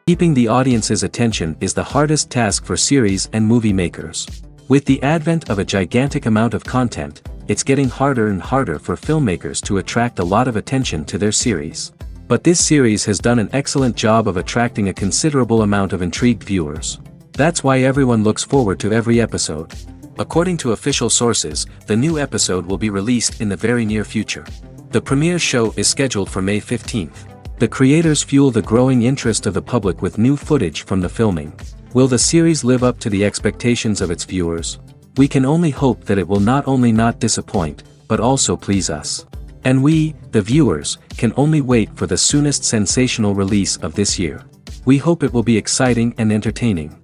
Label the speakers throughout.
Speaker 1: Keeping the audience's attention is the hardest task for series and movie makers. With the advent of a gigantic amount of content, it's getting harder and harder for filmmakers to attract a lot of attention to their series. But this series has done an excellent job of attracting a considerable amount of intrigued viewers. That's why everyone looks forward to every episode. According to official sources, the new episode will be released in the very near future. The premiere show is scheduled for May 15th. The creators fuel the growing interest of the public with new footage from the filming. Will the series live up to the expectations of its viewers? We can only hope that it will not only not disappoint, but also please us. And we, the viewers, can only wait for the soonest sensational release of this year. We hope it will be exciting and entertaining.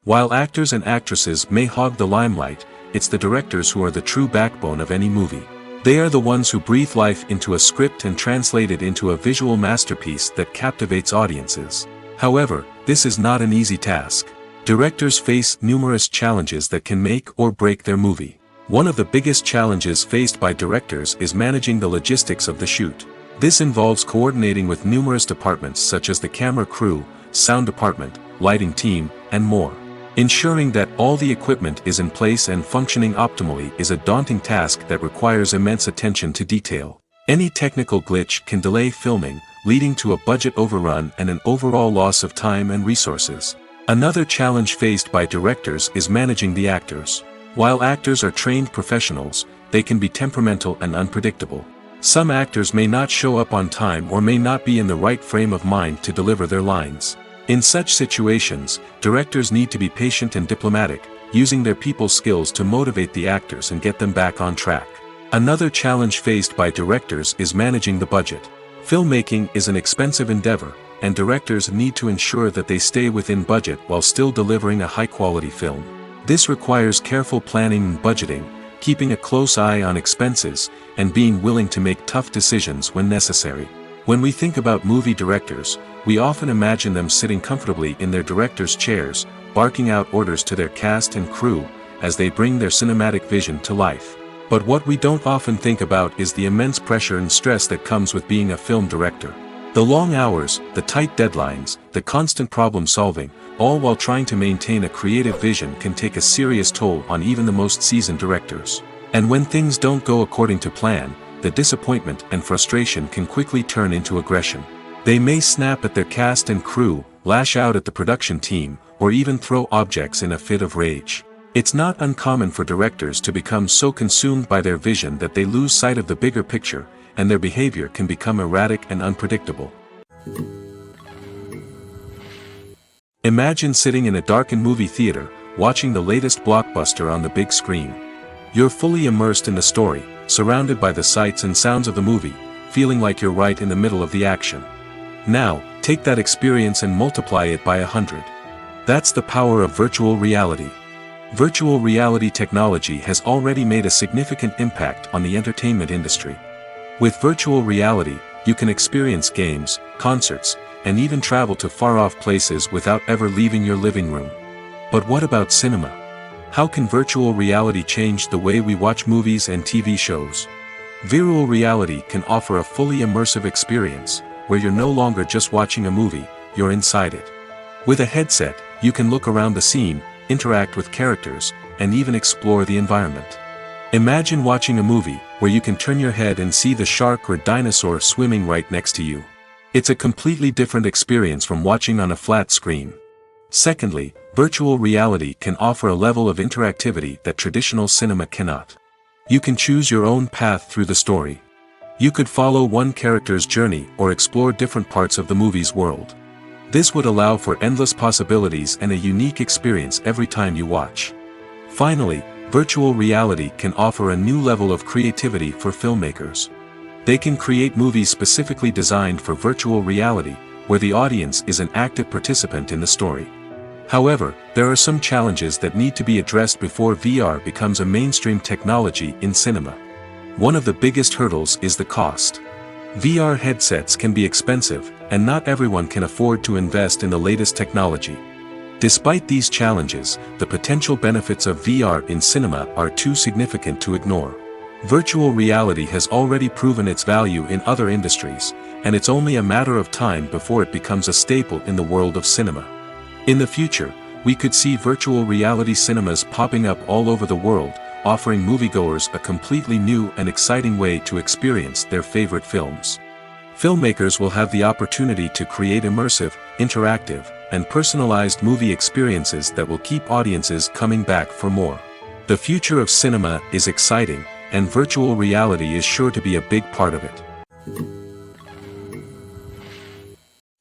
Speaker 1: While actors and actresses may hog the limelight, it's the directors who are the true backbone of any movie. They are the ones who breathe life into a script and translate it into a visual masterpiece that captivates audiences. However, this is not an easy task. Directors face numerous challenges that can make or break their movie. One of the biggest challenges faced by directors is managing the logistics of the shoot. This involves coordinating with numerous departments such as the camera crew, sound department, lighting team, and more. Ensuring that all the equipment is in place and functioning optimally is a daunting task that requires immense attention to detail. Any technical glitch can delay filming, leading to a budget overrun and an overall loss of time and resources. Another challenge faced by directors is managing the actors. While actors are trained professionals, they can be temperamental and unpredictable. Some actors may not show up on time or may not be in the right frame of mind to deliver their lines. In such situations, directors need to be patient and diplomatic, using their people skills to motivate the actors and get them back on track. Another challenge faced by directors is managing the budget. Filmmaking is an expensive endeavor, and directors need to ensure that they stay within budget while still delivering a high-quality film. This requires careful planning and budgeting, keeping a close eye on expenses, and being willing to make tough decisions when necessary. When we think about movie directors, we often imagine them sitting comfortably in their director's chairs, barking out orders to their cast and crew, as they bring their cinematic vision to life. But what we don't often think about is the immense pressure and stress that comes with being a film director. The long hours, the tight deadlines, the constant problem solving, all while trying to maintain a creative vision can take a serious toll on even the most seasoned directors. And when things don't go according to plan, the disappointment and frustration can quickly turn into aggression. They may snap at their cast and crew, lash out at the production team, or even throw objects in a fit of rage. It's not uncommon for directors to become so consumed by their vision that they lose sight of the bigger picture, and their behavior can become erratic and unpredictable. Imagine sitting in a darkened movie theater, watching the latest blockbuster on the big screen. You're fully immersed in the story, surrounded by the sights and sounds of the movie, feeling like you're right in the middle of the action. Now, take that experience and multiply it by 100. That's the power of virtual reality. Virtual reality technology has already made a significant impact on the entertainment industry. With virtual reality, you can experience games, concerts, and even travel to far-off places without ever leaving your living room. But what about cinema? How can virtual reality change the way we watch movies and TV shows? Virtual reality can offer a fully immersive experience, where you're no longer just watching a movie, you're inside it. With a headset, you can look around the scene, interact with characters, and even explore the environment. Imagine watching a movie, where you can turn your head and see the shark or dinosaur swimming right next to you. It's a completely different experience from watching on a flat screen. Secondly, virtual reality can offer a level of interactivity that traditional cinema cannot. You can choose your own path through the story. You could follow one character's journey or explore different parts of the movie's world. This would allow for endless possibilities and a unique experience every time you watch. Finally, virtual reality can offer a new level of creativity for filmmakers. They can create movies specifically designed for virtual reality, where the audience is an active participant in the story. However, there are some challenges that need to be addressed before VR becomes a mainstream technology in cinema. One of the biggest hurdles is the cost. VR headsets can be expensive, and not everyone can afford to invest in the latest technology. Despite these challenges, the potential benefits of VR in cinema are too significant to ignore. Virtual reality has already proven its value in other industries, and it's only a matter of time before it becomes a staple in the world of cinema. In the future, we could see virtual reality cinemas popping up all over the world, offering moviegoers a completely new and exciting way to experience their favorite films. Filmmakers will have the opportunity to create immersive, interactive, and personalized movie experiences that will keep audiences coming back for more. The future of cinema is exciting, and virtual reality is sure to be a big part of it.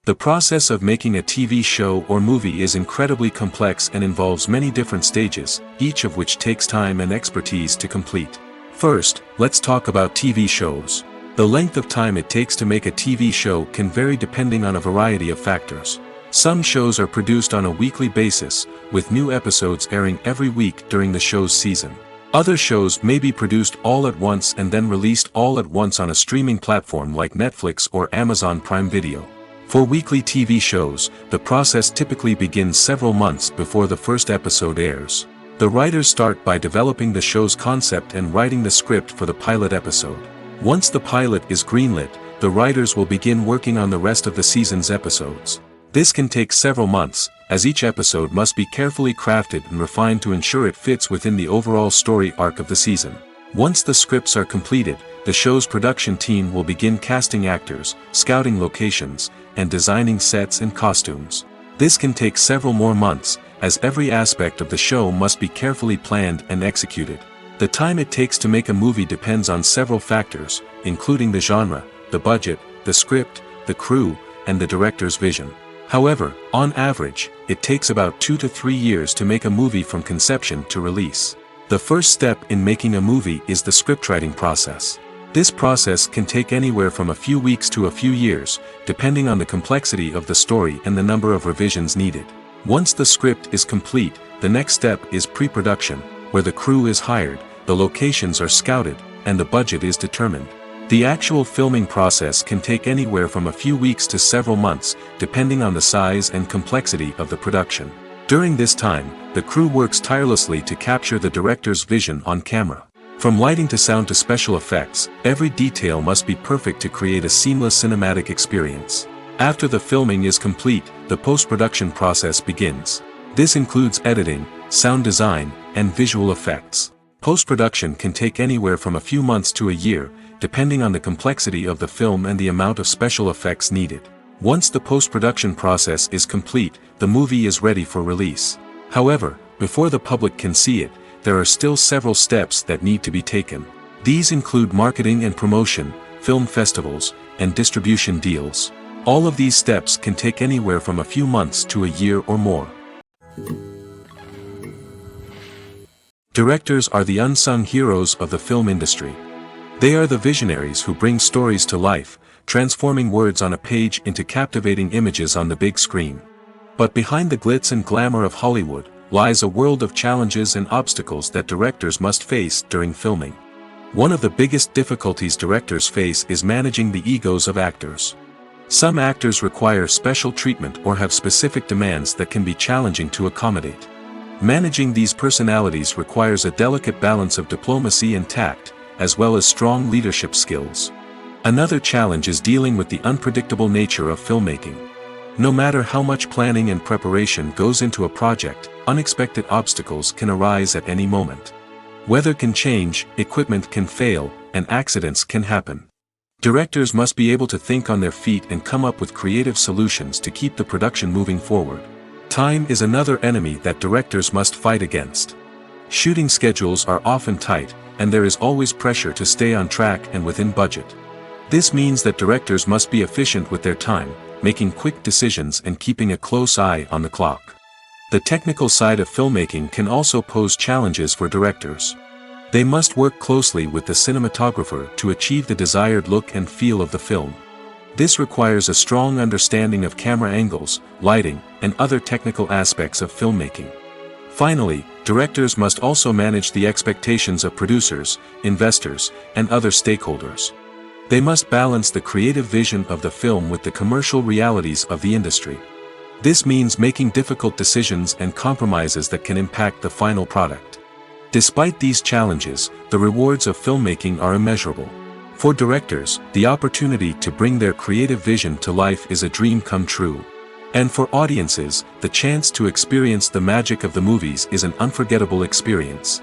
Speaker 1: The process of making a TV show or movie is incredibly complex and involves many different stages, each of which takes time and expertise to complete. First, let's talk about TV shows. The length of time it takes to make a TV show can vary depending on a variety of factors. Some shows are produced on a weekly basis, with new episodes airing every week during the show's season. Other shows may be produced all at once and then released all at once on a streaming platform like Netflix or Amazon Prime Video. For weekly TV shows, the process typically begins several months before the first episode airs. The writers start by developing the show's concept and writing the script for the pilot episode. Once the pilot is greenlit, the writers will begin working on the rest of the season's episodes. This can take several months, as each episode must be carefully crafted and refined to ensure it fits within the overall story arc of the season. Once the scripts are completed, the show's production team will begin casting actors, scouting locations, and designing sets and costumes. This can take several more months, as every aspect of the show must be carefully planned and executed. The time it takes to make a movie depends on several factors, including the genre, the budget, the script, the crew, and the director's vision. However, on average, it takes about 2 to 3 years to make a movie from conception to release. The first step in making a movie is the scriptwriting process. This process can take anywhere from a few weeks to a few years, depending on the complexity of the story and the number of revisions needed. Once the script is complete, the next step is pre-production, where the crew is hired, the locations are scouted, and the budget is determined. The actual filming process can take anywhere from a few weeks to several months, depending on the size and complexity of the production. During this time, the crew works tirelessly to capture the director's vision on camera. From lighting to sound to special effects, every detail must be perfect to create a seamless cinematic experience. After the filming is complete, the post-production process begins. This includes editing, sound design, and visual effects. Post-production can take anywhere from a few months to a year, depending on the complexity of the film and the amount of special effects needed. Once the post-production process is complete, the movie is ready for release. However, before the public can see it, there are still several steps that need to be taken. These include marketing and promotion, film festivals, and distribution deals. All of these steps can take anywhere from a few months to a year or more. Directors are the unsung heroes of the film industry. They are the visionaries who bring stories to life, transforming words on a page into captivating images on the big screen. But behind the glitz and glamour of Hollywood, lies a world of challenges and obstacles that directors must face during filming. One of the biggest difficulties directors face is managing the egos of actors. Some actors require special treatment or have specific demands that can be challenging to accommodate. Managing these personalities requires a delicate balance of diplomacy and tact, as well as strong leadership skills. Another challenge is dealing with the unpredictable nature of filmmaking. No matter how much planning and preparation goes into a project, unexpected obstacles can arise at any moment. Weather can change, equipment can fail, and accidents can happen. Directors must be able to think on their feet and come up with creative solutions to keep the production moving forward. Time is another enemy that directors must fight against. Shooting schedules are often tight, and there is always pressure to stay on track and within budget. This means that directors must be efficient with their time, making quick decisions and keeping a close eye on the clock. The technical side of filmmaking can also pose challenges for directors. They must work closely with the cinematographer to achieve the desired look and feel of the film. This requires a strong understanding of camera angles, lighting, and other technical aspects of filmmaking. Finally, directors must also manage the expectations of producers, investors, and other stakeholders. They must balance the creative vision of the film with the commercial realities of the industry. This means making difficult decisions and compromises that can impact the final product. Despite these challenges, the rewards of filmmaking are immeasurable. For directors, the opportunity to bring their creative vision to life is a dream come true. And for audiences, the chance to experience the magic of the movies is an unforgettable experience.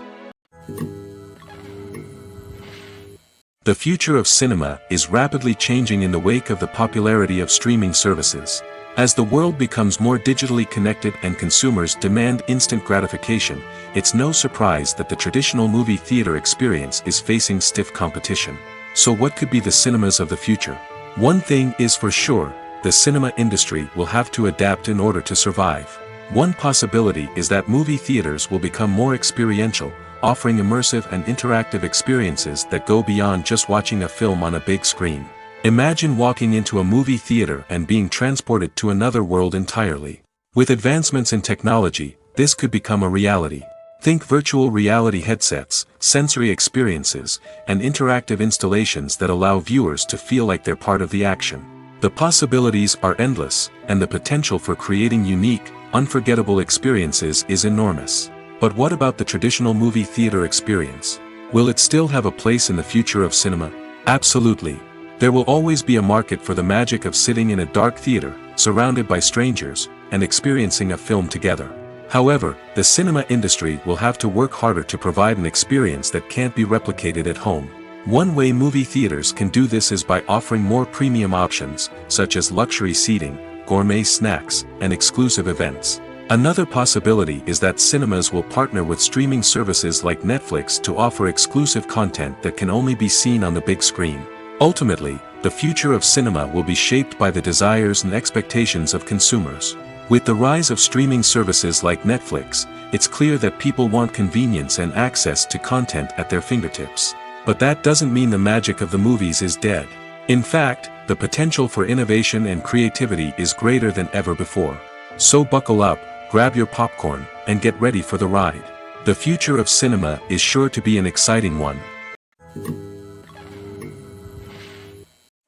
Speaker 1: The future of cinema is rapidly changing in the wake of the popularity of streaming services. As the world becomes more digitally connected and consumers demand instant gratification, it's no surprise that the traditional movie theater experience is facing stiff competition. So what could be the cinemas of the future? One thing is for sure, the cinema industry will have to adapt in order to survive. One possibility is that movie theaters will become more experiential, offering immersive and interactive experiences that go beyond just watching a film on a big screen. Imagine walking into a movie theater and being transported to another world entirely. With advancements in technology, this could become a reality. Think virtual reality headsets, sensory experiences, and interactive installations that allow viewers to feel like they're part of the action. The possibilities are endless, and the potential for creating unique, unforgettable experiences is enormous. But what about the traditional movie theater experience? Will it still have a place in the future of cinema? Absolutely. There will always be a market for the magic of sitting in a dark theater, surrounded by strangers, and experiencing a film together. However, the cinema industry will have to work harder to provide an experience that can't be replicated at home. One way movie theaters can do this is by offering more premium options, such as luxury seating, gourmet snacks, and exclusive events. Another possibility is that cinemas will partner with streaming services like Netflix to offer exclusive content that can only be seen on the big screen. Ultimately, the future of cinema will be shaped by the desires and expectations of consumers. With the rise of streaming services like Netflix, it's clear that people want convenience and access to content at their fingertips. But that doesn't mean the magic of the movies is dead. In fact, the potential for innovation and creativity is greater than ever before. So buckle up, grab your popcorn, and get ready for the ride. The future of cinema is sure to be an exciting one.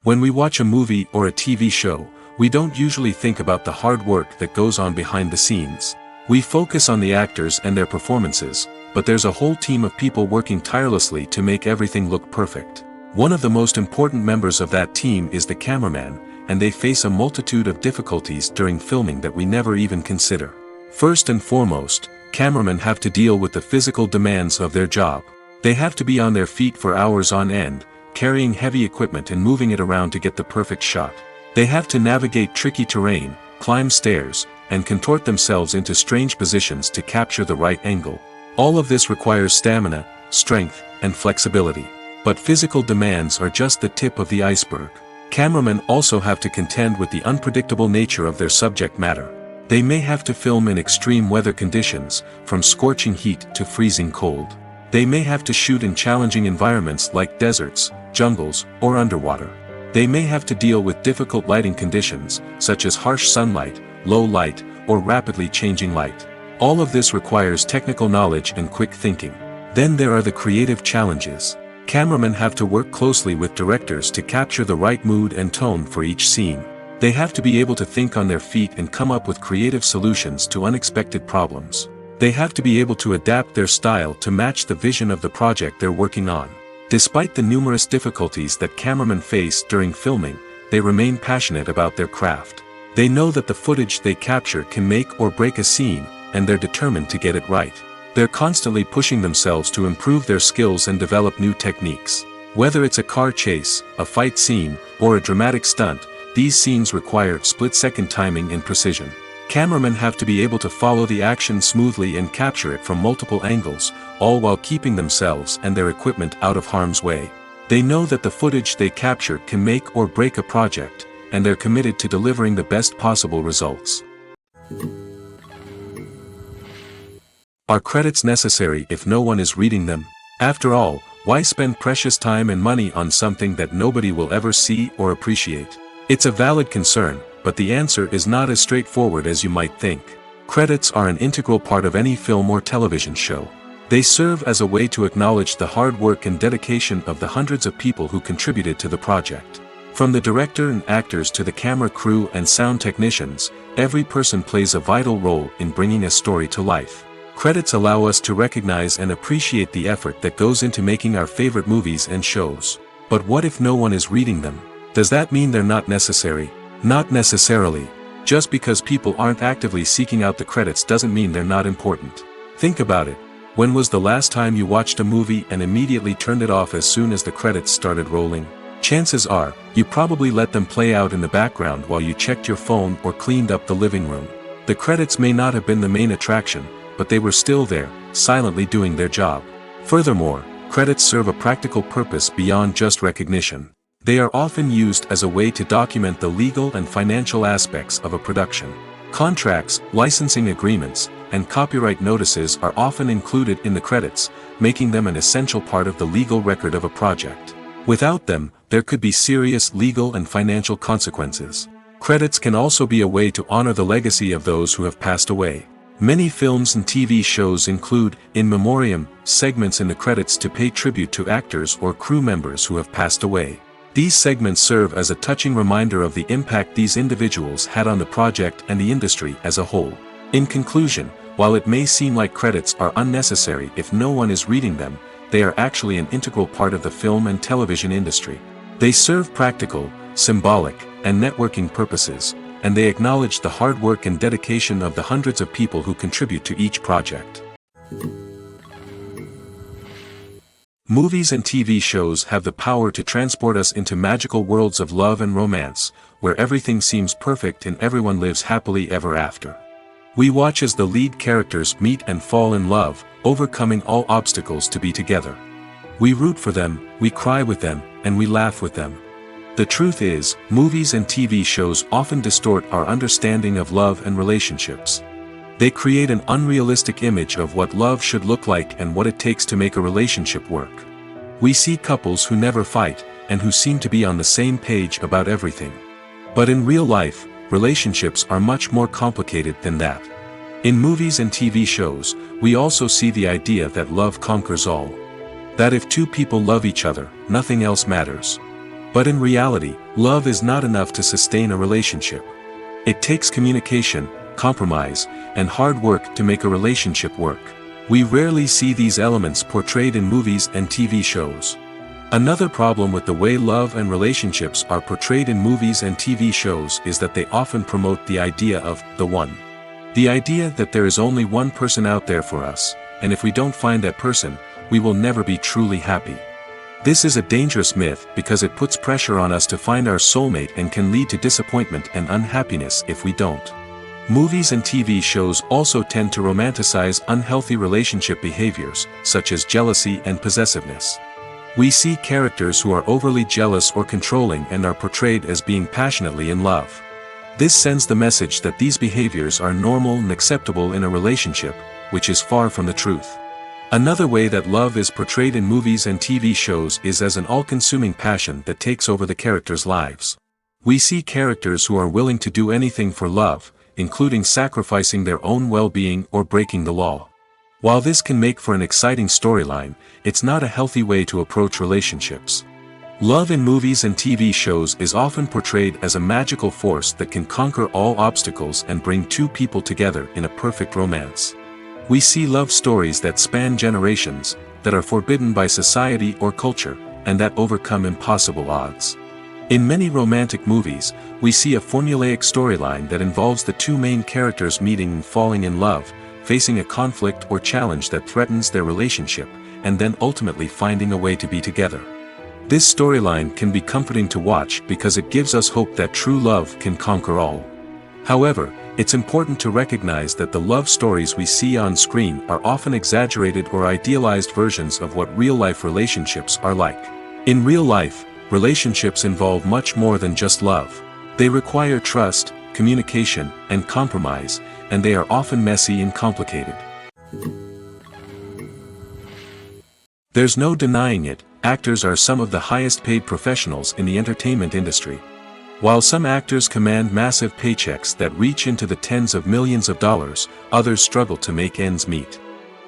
Speaker 1: When we watch a movie or a TV show, we don't usually think about the hard work that goes on behind the scenes. We focus on the actors and their performances, but there's a whole team of people working tirelessly to make everything look perfect. One of the most important members of that team is the cameraman, and they face a multitude of difficulties during filming that we never even consider. First and foremost, cameramen have to deal with the physical demands of their job. They have to be on their feet for hours on end, carrying heavy equipment and moving it around to get the perfect shot. They have to navigate tricky terrain, climb stairs, and contort themselves into strange positions to capture the right angle. All of this requires stamina, strength, and flexibility. But physical demands are just the tip of the iceberg. Cameramen also have to contend with the unpredictable nature of their subject matter. They may have to film in extreme weather conditions, from scorching heat to freezing cold. They may have to shoot in challenging environments like deserts, jungles, or underwater. They may have to deal with difficult lighting conditions, such as harsh sunlight, low light, or rapidly changing light. All of this requires technical knowledge and quick thinking. Then there are the creative challenges. Cameramen have to work closely with directors to capture the right mood and tone for each scene. They have to be able to think on their feet and come up with creative solutions to unexpected problems. They have to be able to adapt their style to match the vision of the project they're working on. Despite the numerous difficulties that cameramen face during filming, they remain passionate about their craft. They know that the footage they capture can make or break a scene, and they're determined to get it right. They're constantly pushing themselves to improve their skills and develop new techniques. Whether it's a car chase, a fight scene, or a dramatic stunt, these scenes require split-second timing and precision. Cameramen have to be able to follow the action smoothly and capture it from multiple angles, all while keeping themselves and their equipment out of harm's way. They know that the footage they capture can make or break a project, and they're committed to delivering the best possible results. Are credits necessary if no one is reading them? After all, why spend precious time and money on something that nobody will ever see or appreciate? It's a valid concern, but the answer is not as straightforward as you might think. Credits are an integral part of any film or television show. They serve as a way to acknowledge the hard work and dedication of the hundreds of people who contributed to the project. From the director and actors to the camera crew and sound technicians, every person plays a vital role in bringing a story to life. Credits allow us to recognize and appreciate the effort that goes into making our favorite movies and shows. But what if no one is reading them? Does that mean they're not necessary? Not necessarily. Just because people aren't actively seeking out the credits doesn't mean they're not important. Think about it. When was the last time you watched a movie and immediately turned it off as soon as the credits started rolling? Chances are, you probably let them play out in the background while you checked your phone or cleaned up the living room. The credits may not have been the main attraction, but they were still there, silently doing their job. Furthermore, credits serve a practical purpose beyond just recognition. They are often used as a way to document the legal and financial aspects of a production. Contracts, licensing agreements, and copyright notices are often included in the credits, making them an essential part of the legal record of a project. Without them, there could be serious legal and financial consequences. Credits can also be a way to honor the legacy of those who have passed away. Many films and TV shows include, in memoriam, segments in the credits to pay tribute to actors or crew members who have passed away. These segments serve as a touching reminder of the impact these individuals had on the project and the industry as a whole. In conclusion, while it may seem like credits are unnecessary if no one is reading them, they are actually an integral part of the film and television industry. They serve practical, symbolic, and networking purposes, and they acknowledge the hard work and dedication of the hundreds of people who contribute to each project. Movies and TV shows have the power to transport us into magical worlds of love and romance, where everything seems perfect and everyone lives happily ever after. We watch as the lead characters meet and fall in love, overcoming all obstacles to be together. We root for them, we cry with them, and we laugh with them. The truth is, movies and TV shows often distort our understanding of love and relationships. They create an unrealistic image of what love should look like and what it takes to make a relationship work. We see couples who never fight, and who seem to be on the same page about everything. But in real life, relationships are much more complicated than that. In movies and TV shows, we also see the idea that love conquers all. That if two people love each other, nothing else matters. But in reality, love is not enough to sustain a relationship. It takes communication, compromise, and hard work to make a relationship work. We rarely see these elements portrayed in movies and TV shows. Another problem with the way love and relationships are portrayed in movies and TV shows is that they often promote the idea of the one. The idea that there is only one person out there for us, and if we don't find that person, we will never be truly happy. This is a dangerous myth because it puts pressure on us to find our soulmate and can lead to disappointment and unhappiness if we don't. Movies and TV shows also tend to romanticize unhealthy relationship behaviors, such as jealousy and possessiveness. We see characters who are overly jealous or controlling and are portrayed as being passionately in love. This sends the message that these behaviors are normal and acceptable in a relationship, which is far from the truth. Another way that love is portrayed in movies and TV shows is as an all-consuming passion that takes over the characters' lives. We see characters who are willing to do anything for love, including sacrificing their own well-being or breaking the law. While this can make for an exciting storyline, it's not a healthy way to approach relationships. Love in movies and TV shows is often portrayed as a magical force that can conquer all obstacles and bring two people together in a perfect romance. We see love stories that span generations, that are forbidden by society or culture, and that overcome impossible odds. In many romantic movies, we see a formulaic storyline that involves the two main characters meeting and falling in love, facing a conflict or challenge that threatens their relationship, and then ultimately finding a way to be together. This storyline can be comforting to watch because it gives us hope that true love can conquer all. However, it's important to recognize that the love stories we see on screen are often exaggerated or idealized versions of what real-life relationships are like. In real life, relationships involve much more than just love. They require trust, communication, and compromise, and they are often messy and complicated. There's no denying it, actors are some of the highest-paid professionals in the entertainment industry. While some actors command massive paychecks that reach into the tens of millions of dollars, others struggle to make ends meet.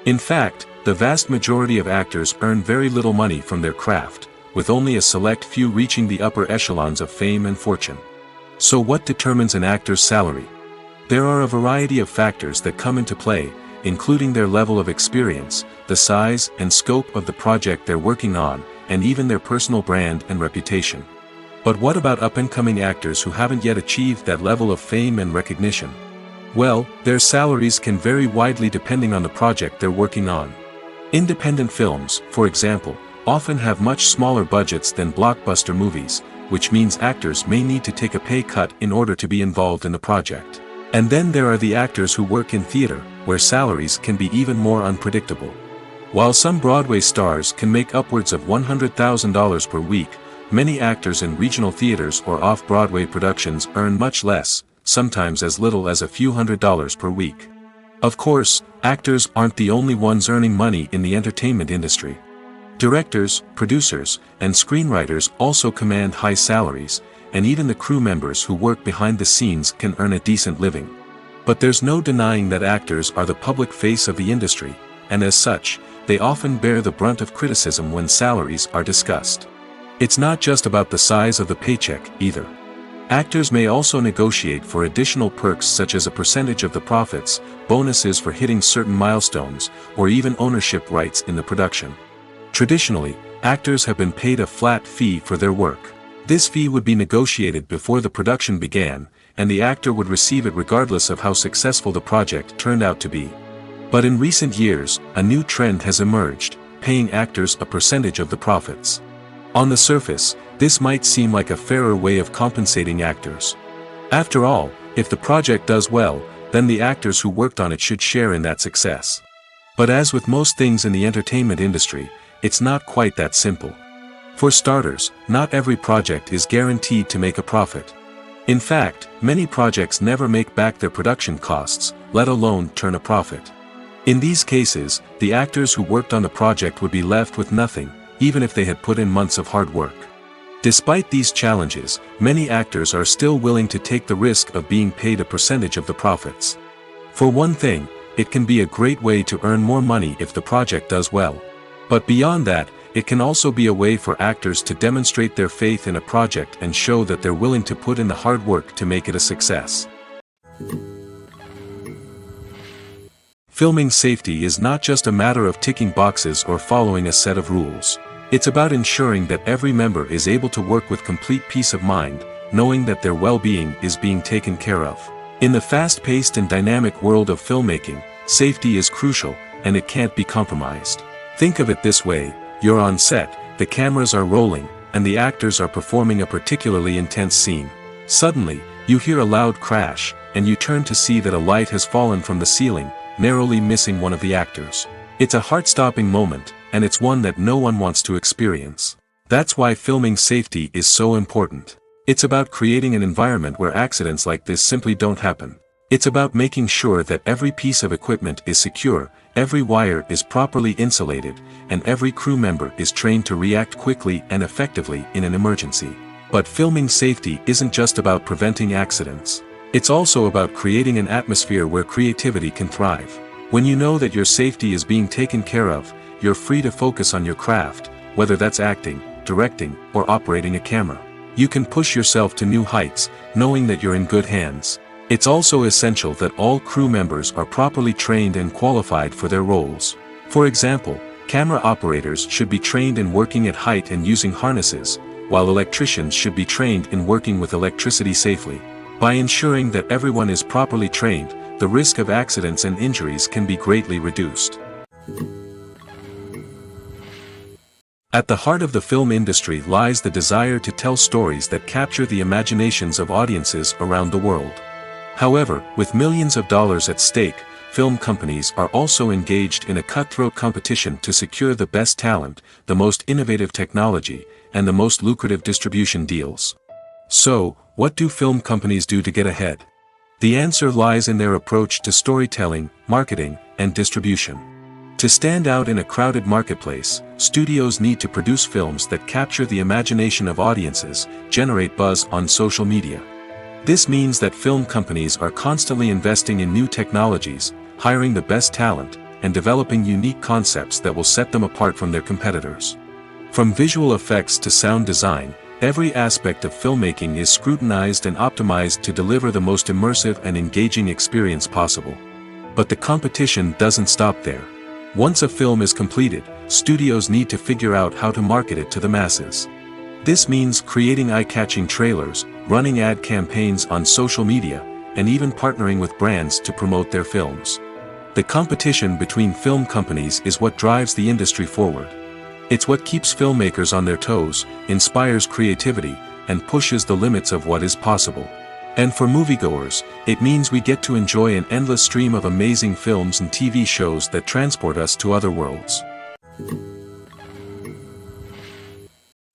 Speaker 1: In fact, the vast majority of actors earn very little money from their craft, with only a select few reaching the upper echelons of fame and fortune. So what determines an actor's salary? There are a variety of factors that come into play, including their level of experience, the size and scope of the project they're working on, and even their personal brand and reputation. But what about up-and-coming actors who haven't yet achieved that level of fame and recognition? Well, their salaries can vary widely depending on the project they're working on. Independent films, for example, often have much smaller budgets than blockbuster movies, which means actors may need to take a pay cut in order to be involved in the project. And then there are the actors who work in theater, where salaries can be even more unpredictable. While some Broadway stars can make upwards of $100,000 per week, many actors in regional theaters or off-Broadway productions earn much less, sometimes as little as a few $100s per week. Of course, actors aren't the only ones earning money in the entertainment industry. Directors, producers, and screenwriters also command high salaries, and even the crew members who work behind the scenes can earn a decent living. But there's no denying that actors are the public face of the industry, and as such, they often bear the brunt of criticism when salaries are discussed. It's not just about the size of the paycheck, either. Actors may also negotiate for additional perks such as a percentage of the profits, bonuses for hitting certain milestones, or even ownership rights in the production. Traditionally, actors have been paid a flat fee for their work. This fee would be negotiated before the production began, and the actor would receive it regardless of how successful the project turned out to be. But in recent years, a new trend has emerged, paying actors a percentage of the profits. On the surface, this might seem like a fairer way of compensating actors. After all, if the project does well, then the actors who worked on it should share in that success. But as with most things in the entertainment industry, it's not quite that simple. For starters, not every project is guaranteed to make a profit. In fact, many projects never make back their production costs, let alone turn a profit. In these cases, the actors who worked on the project would be left with nothing, even if they had put in months of hard work. Despite these challenges, many actors are still willing to take the risk of being paid a percentage of the profits. For one thing, it can be a great way to earn more money if the project does well. But beyond that, it can also be a way for actors to demonstrate their faith in a project and show that they're willing to put in the hard work to make it a success. Filming safety is not just a matter of ticking boxes or following a set of rules. It's about ensuring that every member is able to work with complete peace of mind, knowing that their well-being is being taken care of. In the fast-paced and dynamic world of filmmaking, safety is crucial, and it can't be compromised. Think of it this way: you're on set, the cameras are rolling, and the actors are performing a particularly intense scene. Suddenly, you hear a loud crash, and you turn to see that a light has fallen from the ceiling, narrowly missing one of the actors. It's a heart-stopping moment, and it's one that no one wants to experience. That's why filming safety is so important. It's about creating an environment where accidents like this simply don't happen. It's about making sure that every piece of equipment is secure, every wire is properly insulated, and every crew member is trained to react quickly and effectively in an emergency. But filming safety isn't just about preventing accidents. It's also about creating an atmosphere where creativity can thrive. When you know that your safety is being taken care of, you're free to focus on your craft, whether that's acting, directing, or operating a camera. You can push yourself to new heights, knowing that you're in good hands. It's also essential that all crew members are properly trained and qualified for their roles. For example, camera operators should be trained in working at height and using harnesses, while electricians should be trained in working with electricity safely. By ensuring that everyone is properly trained, the risk of accidents and injuries can be greatly reduced. At the heart of the film industry lies the desire to tell stories that capture the imaginations of audiences around the world. However, with millions of dollars at stake, film companies are also engaged in a cutthroat competition to secure the best talent, the most innovative technology, and the most lucrative distribution deals. So, what do film companies do to get ahead? The answer lies in their approach to storytelling, marketing, and distribution. To stand out in a crowded marketplace, studios need to produce films that capture the imagination of audiences, generate buzz on social media. This means that film companies are constantly investing in new technologies, hiring the best talent, and developing unique concepts that will set them apart from their competitors. From visual effects to sound design, every aspect of filmmaking is scrutinized and optimized to deliver the most immersive and engaging experience possible. But the competition doesn't stop there. Once a film is completed, studios need to figure out how to market it to the masses. This means creating eye-catching trailers, running ad campaigns on social media, and even partnering with brands to promote their films. The competition between film companies is what drives the industry forward. It's what keeps filmmakers on their toes, inspires creativity, and pushes the limits of what is possible. And for moviegoers, it means we get to enjoy an endless stream of amazing films and TV shows that transport us to other worlds.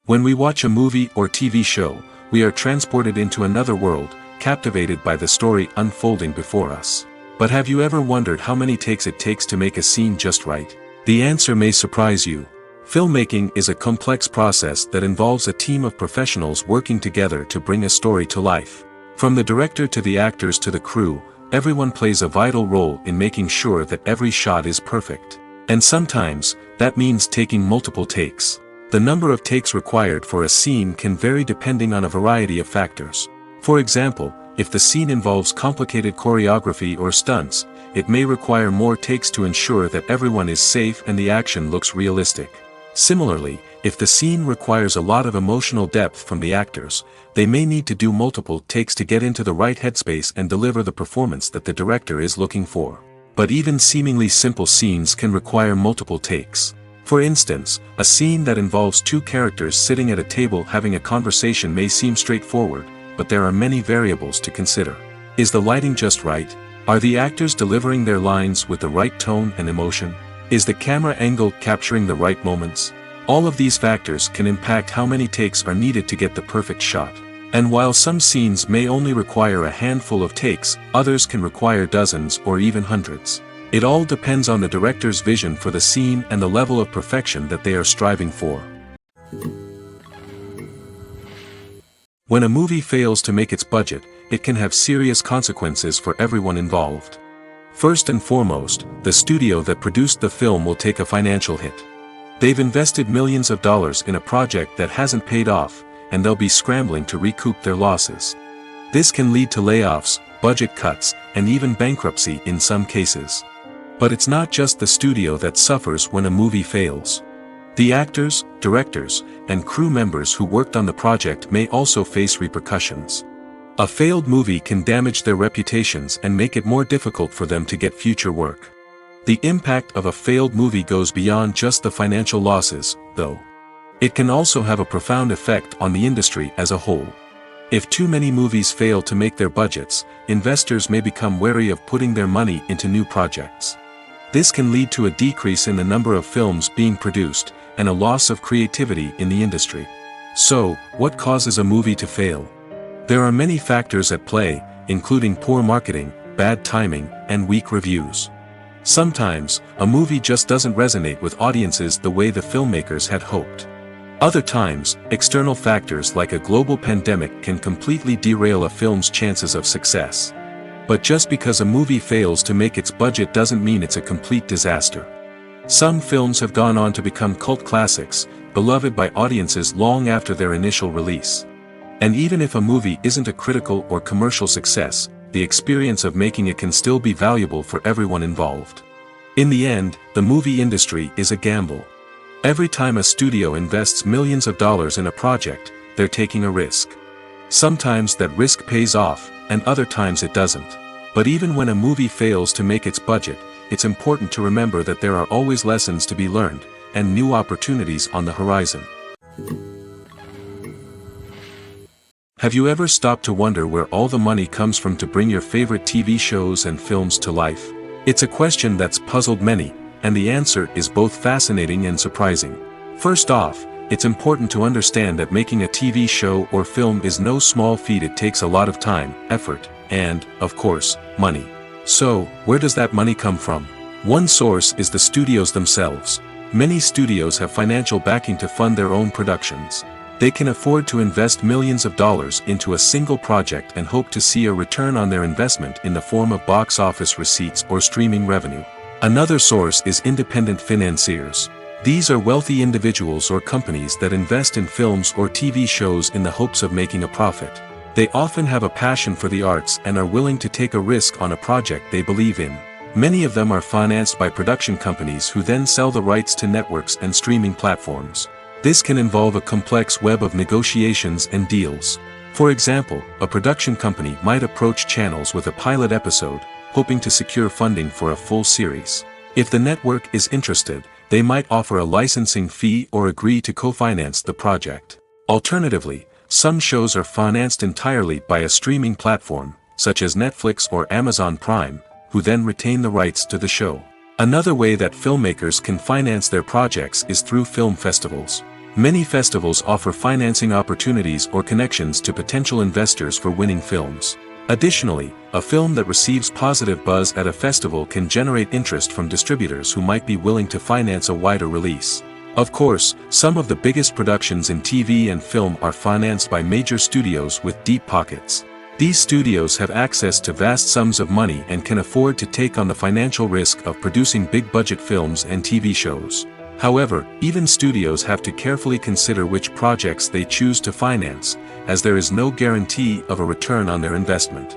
Speaker 1: When we watch a movie or TV show, we are transported into another world, captivated by the story unfolding before us. But have you ever wondered how many takes it takes to make a scene just right? The answer may surprise you. Filmmaking is a complex process that involves a team of professionals working together to bring a story to life. From the director to the actors to the crew, everyone plays a vital role in making sure that every shot is perfect. And sometimes, that means taking multiple takes. The number of takes required for a scene can vary depending on a variety of factors. For example, if the scene involves complicated choreography or stunts, it may require more takes to ensure that everyone is safe and the action looks realistic. Similarly, if the scene requires a lot of emotional depth from the actors, they may need to do multiple takes to get into the right headspace and deliver the performance that the director is looking for. But even seemingly simple scenes can require multiple takes. For instance, a scene that involves two characters sitting at a table having a conversation may seem straightforward, but there are many variables to consider. Is the lighting just right? Are the actors delivering their lines with the right tone and emotion? Is the camera angle capturing the right moments? All of these factors can impact how many takes are needed to get the perfect shot. And while some scenes may only require a handful of takes, others can require dozens or even hundreds. It all depends on the director's vision for the scene and the level of perfection that they are striving for. When a movie fails to make its budget, it can have serious consequences for everyone involved. First and foremost, the studio that produced the film will take a financial hit. They've invested millions of dollars in a project that hasn't paid off, and they'll be scrambling to recoup their losses. This can lead to layoffs, budget cuts, and even bankruptcy in some cases. But it's not just the studio that suffers when a movie fails. The actors, directors, and crew members who worked on the project may also face repercussions. A failed movie can damage their reputations and make it more difficult for them to get future work. The impact of a failed movie goes beyond just the financial losses, though. It can also have a profound effect on the industry as a whole. If too many movies fail to make their budgets, investors may become wary of putting their money into new projects. This can lead to a decrease in the number of films being produced, and a loss of creativity in the industry. So, what causes a movie to fail? There are many factors at play, including poor marketing, bad timing, and weak reviews. Sometimes, a movie just doesn't resonate with audiences the way the filmmakers had hoped. Other times, external factors like a global pandemic can completely derail a film's chances of success. But just because a movie fails to make its budget doesn't mean it's a complete disaster. Some films have gone on to become cult classics, beloved by audiences long after their initial release. And even if a movie isn't a critical or commercial success, the experience of making it can still be valuable for everyone involved. In the end, the movie industry is a gamble. Every time a studio invests millions of dollars in a project, they're taking a risk. Sometimes that risk pays off, and other times it doesn't. But even when a movie fails to make its budget, it's important to remember that there are always lessons to be learned, and new opportunities on the horizon. Have you ever stopped to wonder where all the money comes from to bring your favorite TV shows and films to life? It's a question that's puzzled many, and the answer is both fascinating and surprising. First off, it's important to understand that making a TV show or film is no small feat. It takes a lot of time, effort, and, of course, money. So, where does that money come from? One source is the studios themselves. Many studios have financial backing to fund their own productions. They can afford to invest millions of dollars into a single project and hope to see a return on their investment in the form of box office receipts or streaming revenue. Another source is independent financiers. These are wealthy individuals or companies that invest in films or TV shows in the hopes of making a profit. They often have a passion for the arts and are willing to take a risk on a project they believe in. Many of them are financed by production companies who then sell the rights to networks and streaming platforms. This can involve a complex web of negotiations and deals. For example, a production company might approach channels with a pilot episode, hoping to secure funding for a full series. If the network is interested, they might offer a licensing fee or agree to co-finance the project. Alternatively, some shows are financed entirely by a streaming platform, such as Netflix or Amazon Prime, who then retain the rights to the show. Another way that filmmakers can finance their projects is through film festivals. Many festivals offer financing opportunities or connections to potential investors for winning films. Additionally, a film that receives positive buzz at a festival can generate interest from distributors who might be willing to finance a wider release. Of course, some of the biggest productions in TV and film are financed by major studios with deep pockets. These studios have access to vast sums of money and can afford to take on the financial risk of producing big-budget films and TV shows. However, even studios have to carefully consider which projects they choose to finance, as there is no guarantee of a return on their investment.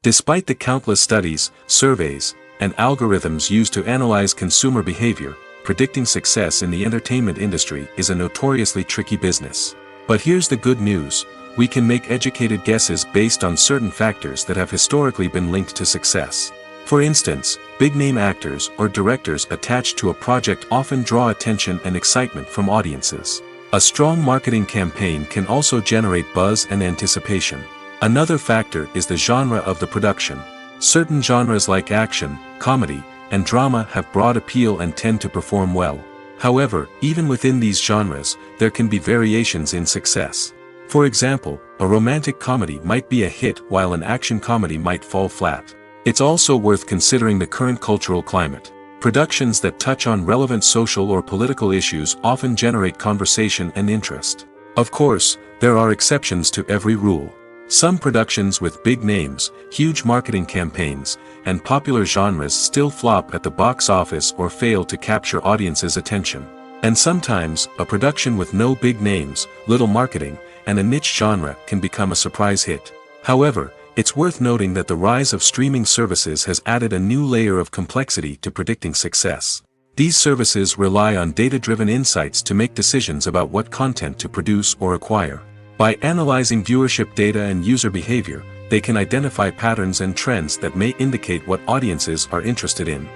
Speaker 1: Despite the countless studies, surveys, and algorithms used to analyze consumer behavior, predicting success in the entertainment industry is a notoriously tricky business. But here's the good news: we can make educated guesses based on certain factors that have historically been linked to success. For instance, big-name actors or directors attached to a project often draw attention and excitement from audiences. A strong marketing campaign can also generate buzz and anticipation. Another factor is the genre of the production. Certain genres like action, comedy, and drama have broad appeal and tend to perform well. However, even within these genres, there can be variations in success. For example, a romantic comedy might be a hit while an action comedy might fall flat. It's also worth considering the current cultural climate. Productions that touch on relevant social or political issues often generate conversation and interest. Of course, there are exceptions to every rule. Some productions with big names, huge marketing campaigns, and popular genres still flop at the box office or fail to capture audiences' attention. And sometimes, a production with no big names, little marketing, and a niche genre can become a surprise hit. However, it's worth noting that the rise of streaming services has added a new layer of complexity to predicting success. These services rely on data-driven insights to make decisions about what content to produce or acquire. By analyzing viewership data and user behavior, they can identify patterns and trends that may indicate what audiences are interested in.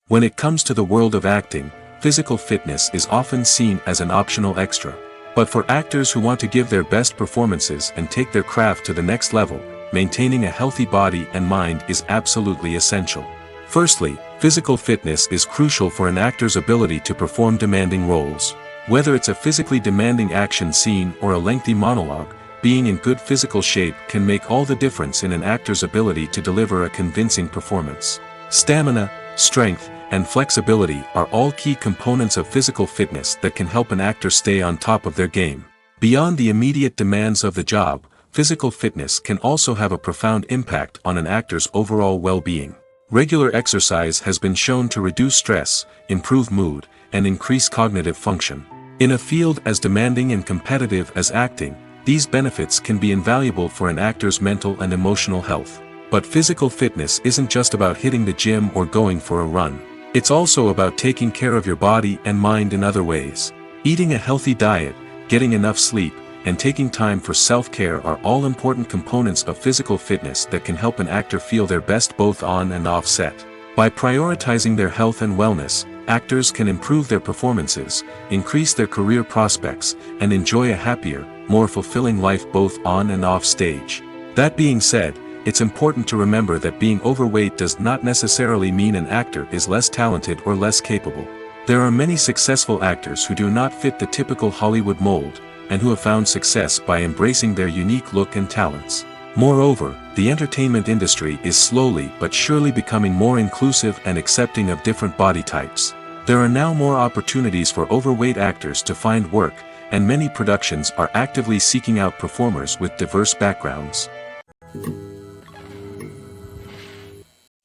Speaker 1: When it comes to the world of acting, physical fitness is often seen as an optional extra. But for actors who want to give their best performances and take their craft to the next level, maintaining a healthy body and mind is absolutely essential. Firstly, physical fitness is crucial for an actor's ability to perform demanding roles. Whether it's a physically demanding action scene or a lengthy monologue, being in good physical shape can make all the difference in an actor's ability to deliver a convincing performance. Stamina, strength, and flexibility are all key components of physical fitness that can help an actor stay on top of their game. Beyond the immediate demands of the job, physical fitness can also have a profound impact on an actor's overall well-being. Regular exercise has been shown to reduce stress, improve mood, and increase cognitive function. In a field as demanding and competitive as acting, these benefits can be invaluable for an actor's mental and emotional health. But physical fitness isn't just about hitting the gym or going for a run. It's also about taking care of your body and mind in other ways. Eating a healthy diet, getting enough sleep, and taking time for self-care are all important components of physical fitness that can help an actor feel their best both on and off set. By prioritizing their health and wellness, actors can improve their performances, increase their career prospects, and enjoy a happier, more fulfilling life both on and off stage. That being said, it's important to remember that being overweight does not necessarily mean an actor is less talented or less capable. There are many successful actors who do not fit the typical Hollywood mold, and who have found success by embracing their unique look and talents. Moreover, the entertainment industry is slowly but surely becoming more inclusive and accepting of different body types. There are now more opportunities for overweight actors to find work, and many productions are actively seeking out performers with diverse backgrounds.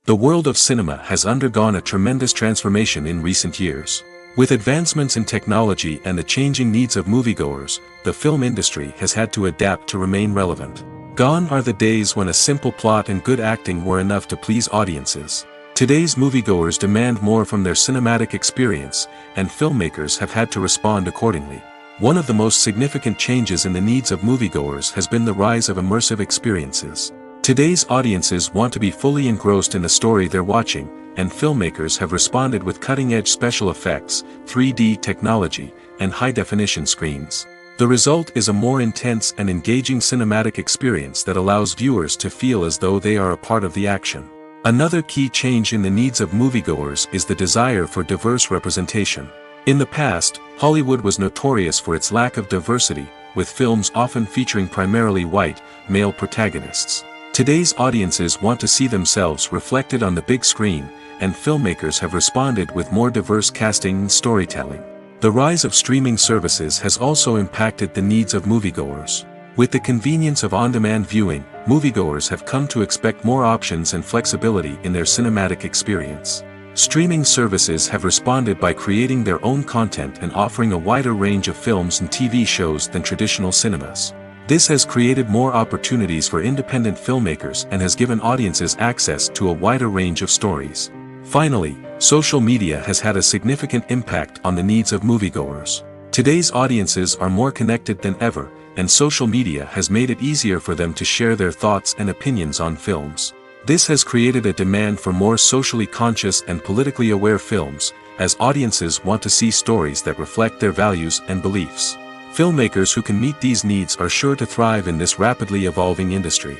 Speaker 1: The world of cinema has undergone a tremendous transformation in recent years. With advancements in technology and the changing needs of moviegoers, the film industry has had to adapt to remain relevant. Gone are the days when a simple plot and good acting were enough to please audiences. Today's moviegoers demand more from their cinematic experience, and filmmakers have had to respond accordingly. One of the most significant changes in the needs of moviegoers has been the rise of immersive experiences. Today's audiences want to be fully engrossed in the story they're watching, and filmmakers have responded with cutting-edge special effects, 3D technology, and high-definition screens. The result is a more intense and engaging cinematic experience that allows viewers to feel as though they are a part of the action. Another key change in the needs of moviegoers is the desire for diverse representation. In the past, Hollywood was notorious for its lack of diversity, with films often featuring primarily white, male protagonists. Today's audiences want to see themselves reflected on the big screen, and filmmakers have responded with more diverse casting and storytelling. The rise of streaming services has also impacted the needs of moviegoers. With the convenience of on-demand viewing, moviegoers have come to expect more options and flexibility in their cinematic experience. Streaming services have responded by creating their own content and offering a wider range of films and TV shows than traditional cinemas. This has created more opportunities for independent filmmakers and has given audiences access to a wider range of stories. Finally, social media has had a significant impact on the needs of moviegoers. Today's audiences are more connected than ever, and social media has made it easier for them to share their thoughts and opinions on films. This has created a demand for more socially conscious and politically aware films, as audiences want to see stories that reflect their values and beliefs. Filmmakers who can meet these needs are sure to thrive in this rapidly evolving industry.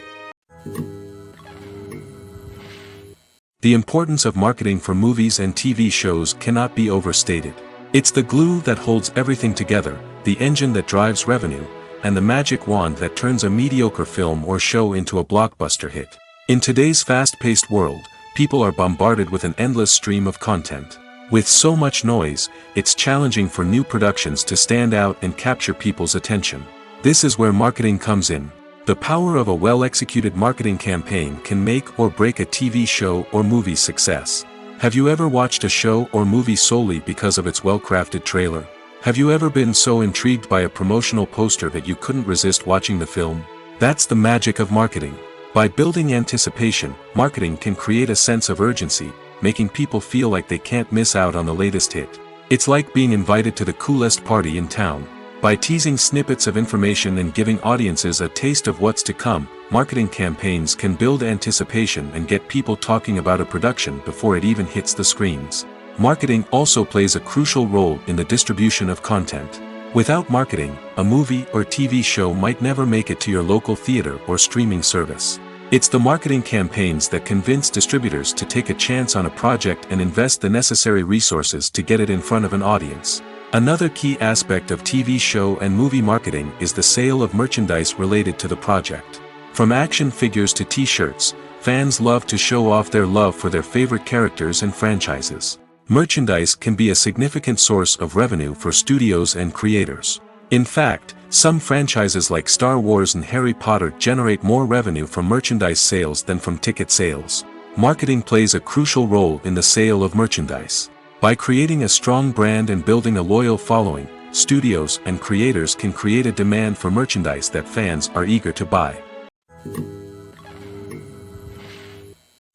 Speaker 1: The importance of marketing for movies and TV shows cannot be overstated. It's the glue that holds everything together, the engine that drives revenue, and the magic wand that turns a mediocre film or show into a blockbuster hit. In today's fast-paced world, people are bombarded with an endless stream of content. With so much noise, it's challenging for new productions to stand out and capture people's attention. This is where marketing comes in. The power of a well-executed marketing campaign can make or break a TV show or movie's success. Have you ever watched a show or movie solely because of its well-crafted trailer? Have you ever been so intrigued by a promotional poster that you couldn't resist watching the film? That's the magic of marketing. By building anticipation, marketing can create a sense of urgency, making people feel like they can't miss out on the latest hit. It's like being invited to the coolest party in town. By teasing snippets of information and giving audiences a taste of what's to come, marketing campaigns can build anticipation and get people talking about a production before it even hits the screens. Marketing also plays a crucial role in the distribution of content. Without marketing, a movie or TV show might never make it to your local theater or streaming service. It's the marketing campaigns that convince distributors to take a chance on a project and invest the necessary resources to get it in front of an audience. Another key aspect of TV show and movie marketing is the sale of merchandise related to the project. From action figures to t-shirts, fans love to show off their love for their favorite characters and franchises. Merchandise can be a significant source of revenue for studios and creators. In fact, some franchises like Star Wars and Harry Potter generate more revenue from merchandise sales than from ticket sales. Marketing plays a crucial role in the sale of merchandise. By creating a strong brand and building a loyal following, studios and creators can create a demand for merchandise that fans are eager to buy.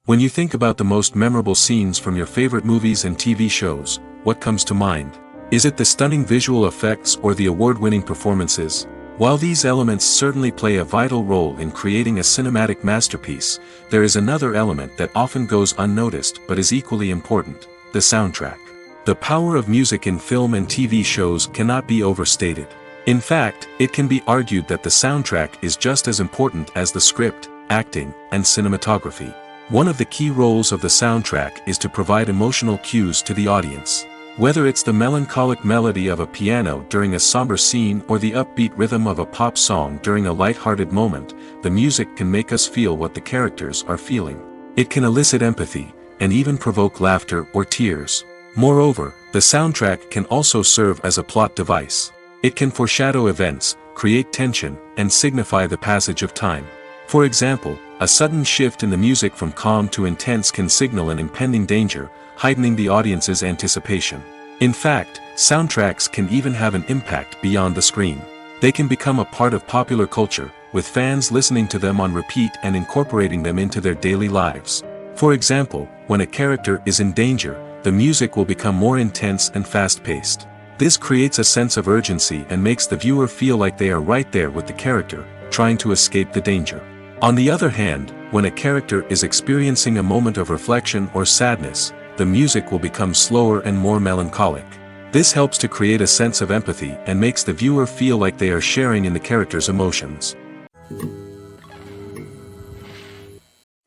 Speaker 1: When you think about the most memorable scenes from your favorite movies and TV shows, what comes to mind? Is it the stunning visual effects or the award-winning performances? While these elements certainly play a vital role in creating a cinematic masterpiece, there is another element that often goes unnoticed but is equally important: the soundtrack. The power of music in film and TV shows cannot be overstated. In fact, it can be argued that the soundtrack is just as important as the script, acting, and cinematography. One of the key roles of the soundtrack is to provide emotional cues to the audience. Whether it's the melancholic melody of a piano during a somber scene or the upbeat rhythm of a pop song during a light-hearted moment, the music can make us feel what the characters are feeling. It can elicit empathy, and even provoke laughter or tears. Moreover, the soundtrack can also serve as a plot device. It can foreshadow events, create tension, and signify the passage of time. For example, a sudden shift in the music from calm to intense can signal an impending danger, heightening the audience's anticipation. In fact, soundtracks can even have an impact beyond the screen. They can become a part of popular culture, with fans listening to them on repeat and incorporating them into their daily lives. For example, when a character is in danger, the music will become more intense and fast-paced. This creates a sense of urgency and makes the viewer feel like they are right there with the character, trying to escape the danger. On the other hand, when a character is experiencing a moment of reflection or sadness, the music will become slower and more melancholic. This helps to create a sense of empathy and makes the viewer feel like they are sharing in the character's emotions.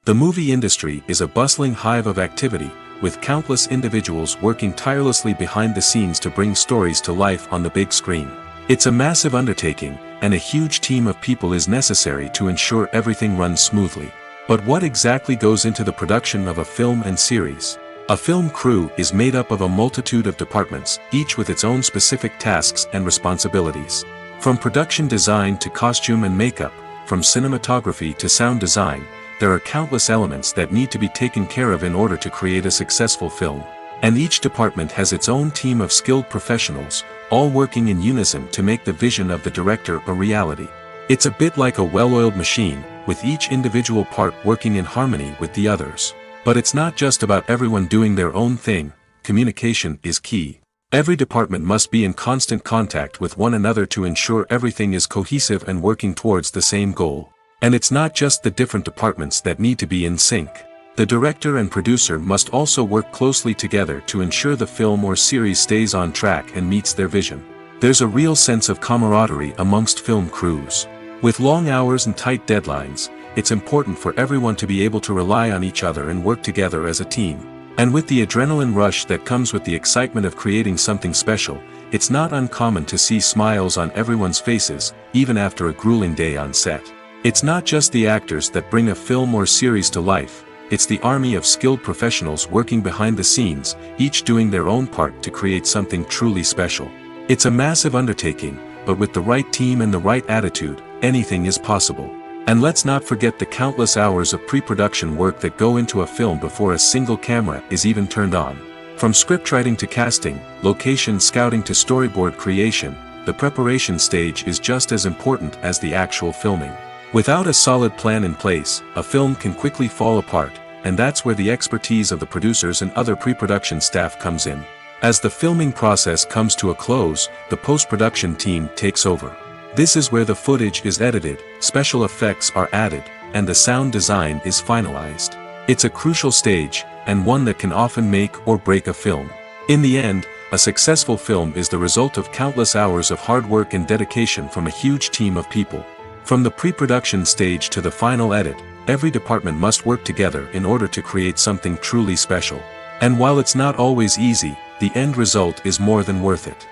Speaker 1: The movie industry is a bustling hive of activity, with countless individuals working tirelessly behind the scenes to bring stories to life on the big screen. It's a massive undertaking, and a huge team of people is necessary to ensure everything runs smoothly. But what exactly goes into the production of a film and series? A film crew is made up of a multitude of departments, each with its own specific tasks and responsibilities. From production design to costume and makeup, from cinematography to sound design, there are countless elements that need to be taken care of in order to create a successful film. And each department has its own team of skilled professionals, all working in unison to make the vision of the director a reality. It's a bit like a well-oiled machine, with each individual part working in harmony with the others. But it's not just about everyone doing their own thing. Communication is key. Every department must be in constant contact with one another to ensure everything is cohesive and working towards the same goal. And it's not just the different departments that need to be in sync. The director and producer must also work closely together to ensure the film or series stays on track and meets their vision. There's a real sense of camaraderie amongst film crews. With long hours and tight deadlines, it's important for everyone to be able to rely on each other and work together as a team. And with the adrenaline rush that comes with the excitement of creating something special, it's not uncommon to see smiles on everyone's faces, even after a grueling day on set. It's not just the actors that bring a film or series to life, it's the army of skilled professionals working behind the scenes, each doing their own part to create something truly special. It's a massive undertaking, but with the right team and the right attitude, anything is possible. And let's not forget the countless hours of pre-production work that go into a film before a single camera is even turned on. From scriptwriting to casting, location scouting to storyboard creation, the preparation stage is just as important as the actual filming. Without a solid plan in place, a film can quickly fall apart, and that's where the expertise of the producers and other pre-production staff comes in. As the filming process comes to a close, the post-production team takes over. This is where the footage is edited, special effects are added, and the sound design is finalized. It's a crucial stage, and one that can often make or break a film. In the end, a successful film is the result of countless hours of hard work and dedication from a huge team of people. From the pre-production stage to the final edit, every department must work together in order to create something truly special. And while it's not always easy, the end result is more than worth it.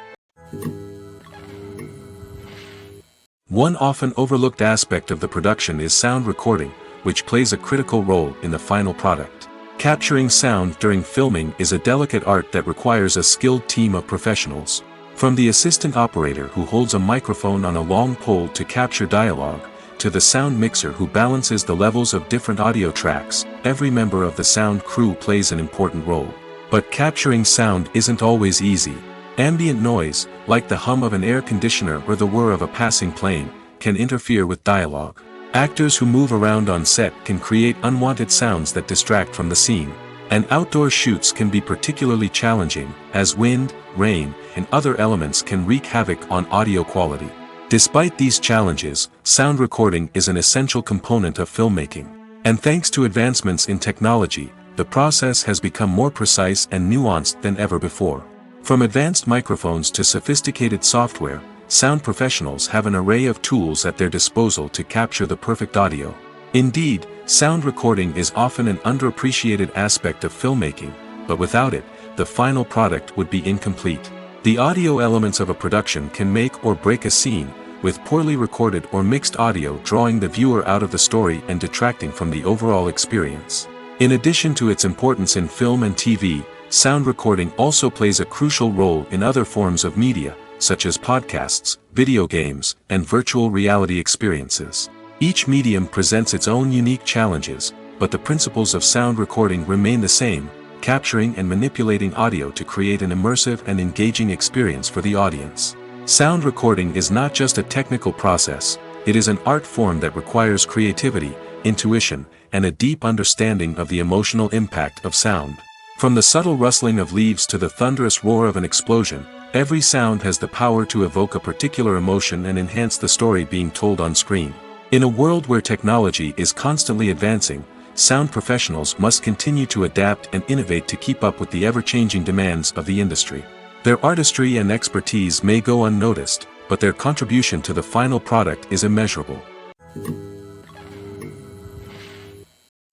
Speaker 1: One often overlooked aspect of the production is sound recording, which plays a critical role in the final product. Capturing sound during filming is a delicate art that requires a skilled team of professionals. From the assistant operator who holds a microphone on a long pole to capture dialogue, to the sound mixer who balances the levels of different audio tracks, every member of the sound crew plays an important role. But capturing sound isn't always easy. Ambient noise, like the hum of an air conditioner or the whir of a passing plane, can interfere with dialogue. Actors who move around on set can create unwanted sounds that distract from the scene. And outdoor shoots can be particularly challenging, as wind, rain, and other elements can wreak havoc on audio quality. Despite these challenges, sound recording is an essential component of filmmaking. And thanks to advancements in technology, the process has become more precise and nuanced than ever before. From advanced microphones to sophisticated software, sound professionals have an array of tools at their disposal to capture the perfect audio. Indeed, sound recording is often an underappreciated aspect of filmmaking, but without it, the final product would be incomplete. The audio elements of a production can make or break a scene, with poorly recorded or mixed audio drawing the viewer out of the story and detracting from the overall experience. In addition to its importance in film and TV, sound recording also plays a crucial role in other forms of media, such as podcasts, video games, and virtual reality experiences. Each medium presents its own unique challenges, but the principles of sound recording remain the same: capturing and manipulating audio to create an immersive and engaging experience for the audience. Sound recording is not just a technical process, it is an art form that requires creativity, intuition, and a deep understanding of the emotional impact of sound. From the subtle rustling of leaves to the thunderous roar of an explosion, every sound has the power to evoke a particular emotion and enhance the story being told on screen. In a world where technology is constantly advancing, sound professionals must continue to adapt and innovate to keep up with the ever-changing demands of the industry. Their artistry and expertise may go unnoticed, but their contribution to the final product is immeasurable.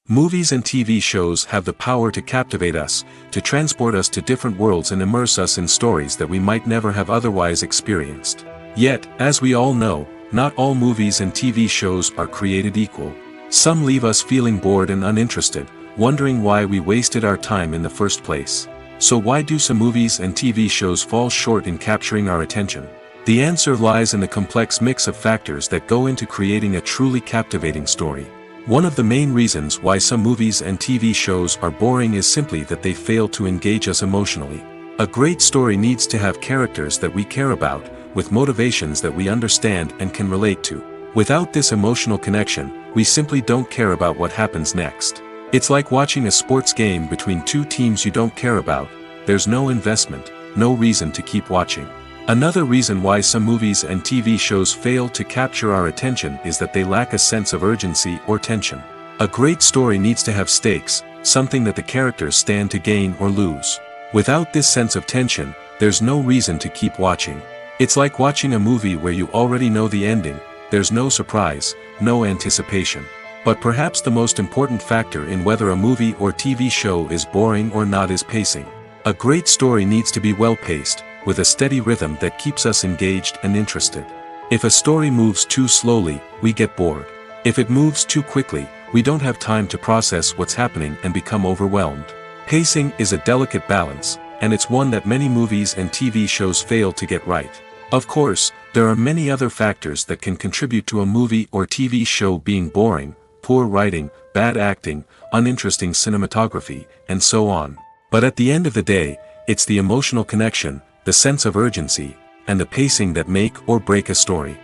Speaker 1: Movies and TV shows have the power to captivate us, to transport us to different worlds and immerse us in stories that we might never have otherwise experienced. Yet, as we all know, not all movies and TV shows are created equal. Some leave us feeling bored and uninterested, wondering why we wasted our time in the first place. So why do some movies and TV shows fall short in capturing our attention? The answer lies in the complex mix of factors that go into creating a truly captivating story. One of the main reasons why some movies and TV shows are boring is simply that they fail to engage us emotionally. A great story needs to have characters that we care about, with motivations that we understand and can relate to. Without this emotional connection, we simply don't care about what happens next. It's like watching a sports game between two teams you don't care about. There's no investment, no reason to keep watching. Another reason why some movies and TV shows fail to capture our attention is that they lack a sense of urgency or tension. A great story needs to have stakes, something that the characters stand to gain or lose. Without this sense of tension, there's no reason to keep watching. It's like watching a movie where you already know the ending, there's no surprise, no anticipation. But perhaps the most important factor in whether a movie or TV show is boring or not is pacing. A great story needs to be well-paced, with a steady rhythm that keeps us engaged and interested. If a story moves too slowly, we get bored. If it moves too quickly, we don't have time to process what's happening and become overwhelmed. Pacing is a delicate balance, and it's one that many movies and TV shows fail to get right. Of course, there are many other factors that can contribute to a movie or TV show being boring: poor writing, bad acting, uninteresting cinematography, and so on. But at the end of the day, it's the emotional connection, the sense of urgency, and the pacing that make or break a story.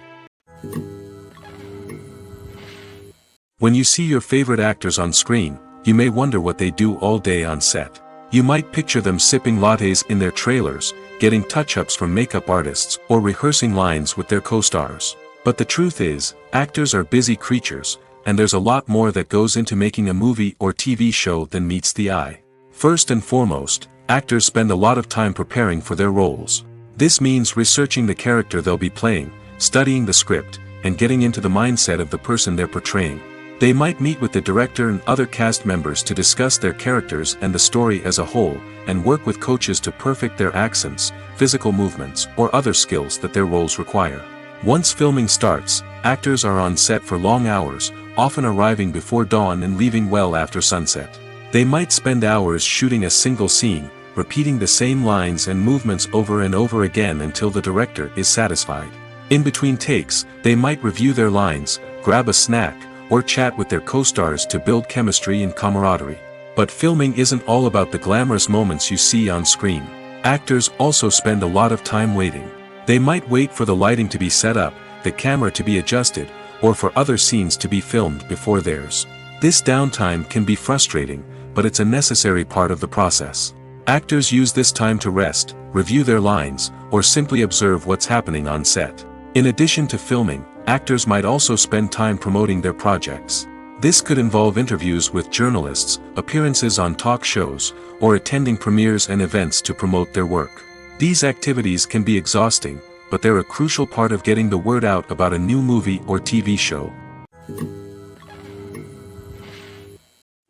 Speaker 1: When you see your favorite actors on screen, you may wonder what they do all day on set. You might picture them sipping lattes in their trailers, getting touch-ups from makeup artists, or rehearsing lines with their co-stars. But the truth is, actors are busy creatures, and there's a lot more that goes into making a movie or TV show than meets the eye. First and foremost, actors spend a lot of time preparing for their roles. This means researching the character they'll be playing, studying the script, and getting into the mindset of the person they're portraying. They might meet with the director and other cast members to discuss their characters and the story as a whole, and work with coaches to perfect their accents, physical movements, or other skills that their roles require. Once filming starts, actors are on set for long hours, often arriving before dawn and leaving well after sunset. They might spend hours shooting a single scene, repeating the same lines and movements over and over again until the director is satisfied. In between takes, they might review their lines, grab a snack, or chat with their co-stars to build chemistry and camaraderie. But filming isn't all about the glamorous moments you see on screen. Actors also spend a lot of time waiting. They might wait for the lighting to be set up, the camera to be adjusted, or for other scenes to be filmed before theirs. This downtime can be frustrating, but it's a necessary part of the process. Actors use this time to rest, review their lines, or simply observe what's happening on set. In addition to filming, actors might also spend time promoting their projects. This could involve interviews with journalists, appearances on talk shows, or attending premieres and events to promote their work. These activities can be exhausting, but they're a crucial part of getting the word out about a new movie or TV show.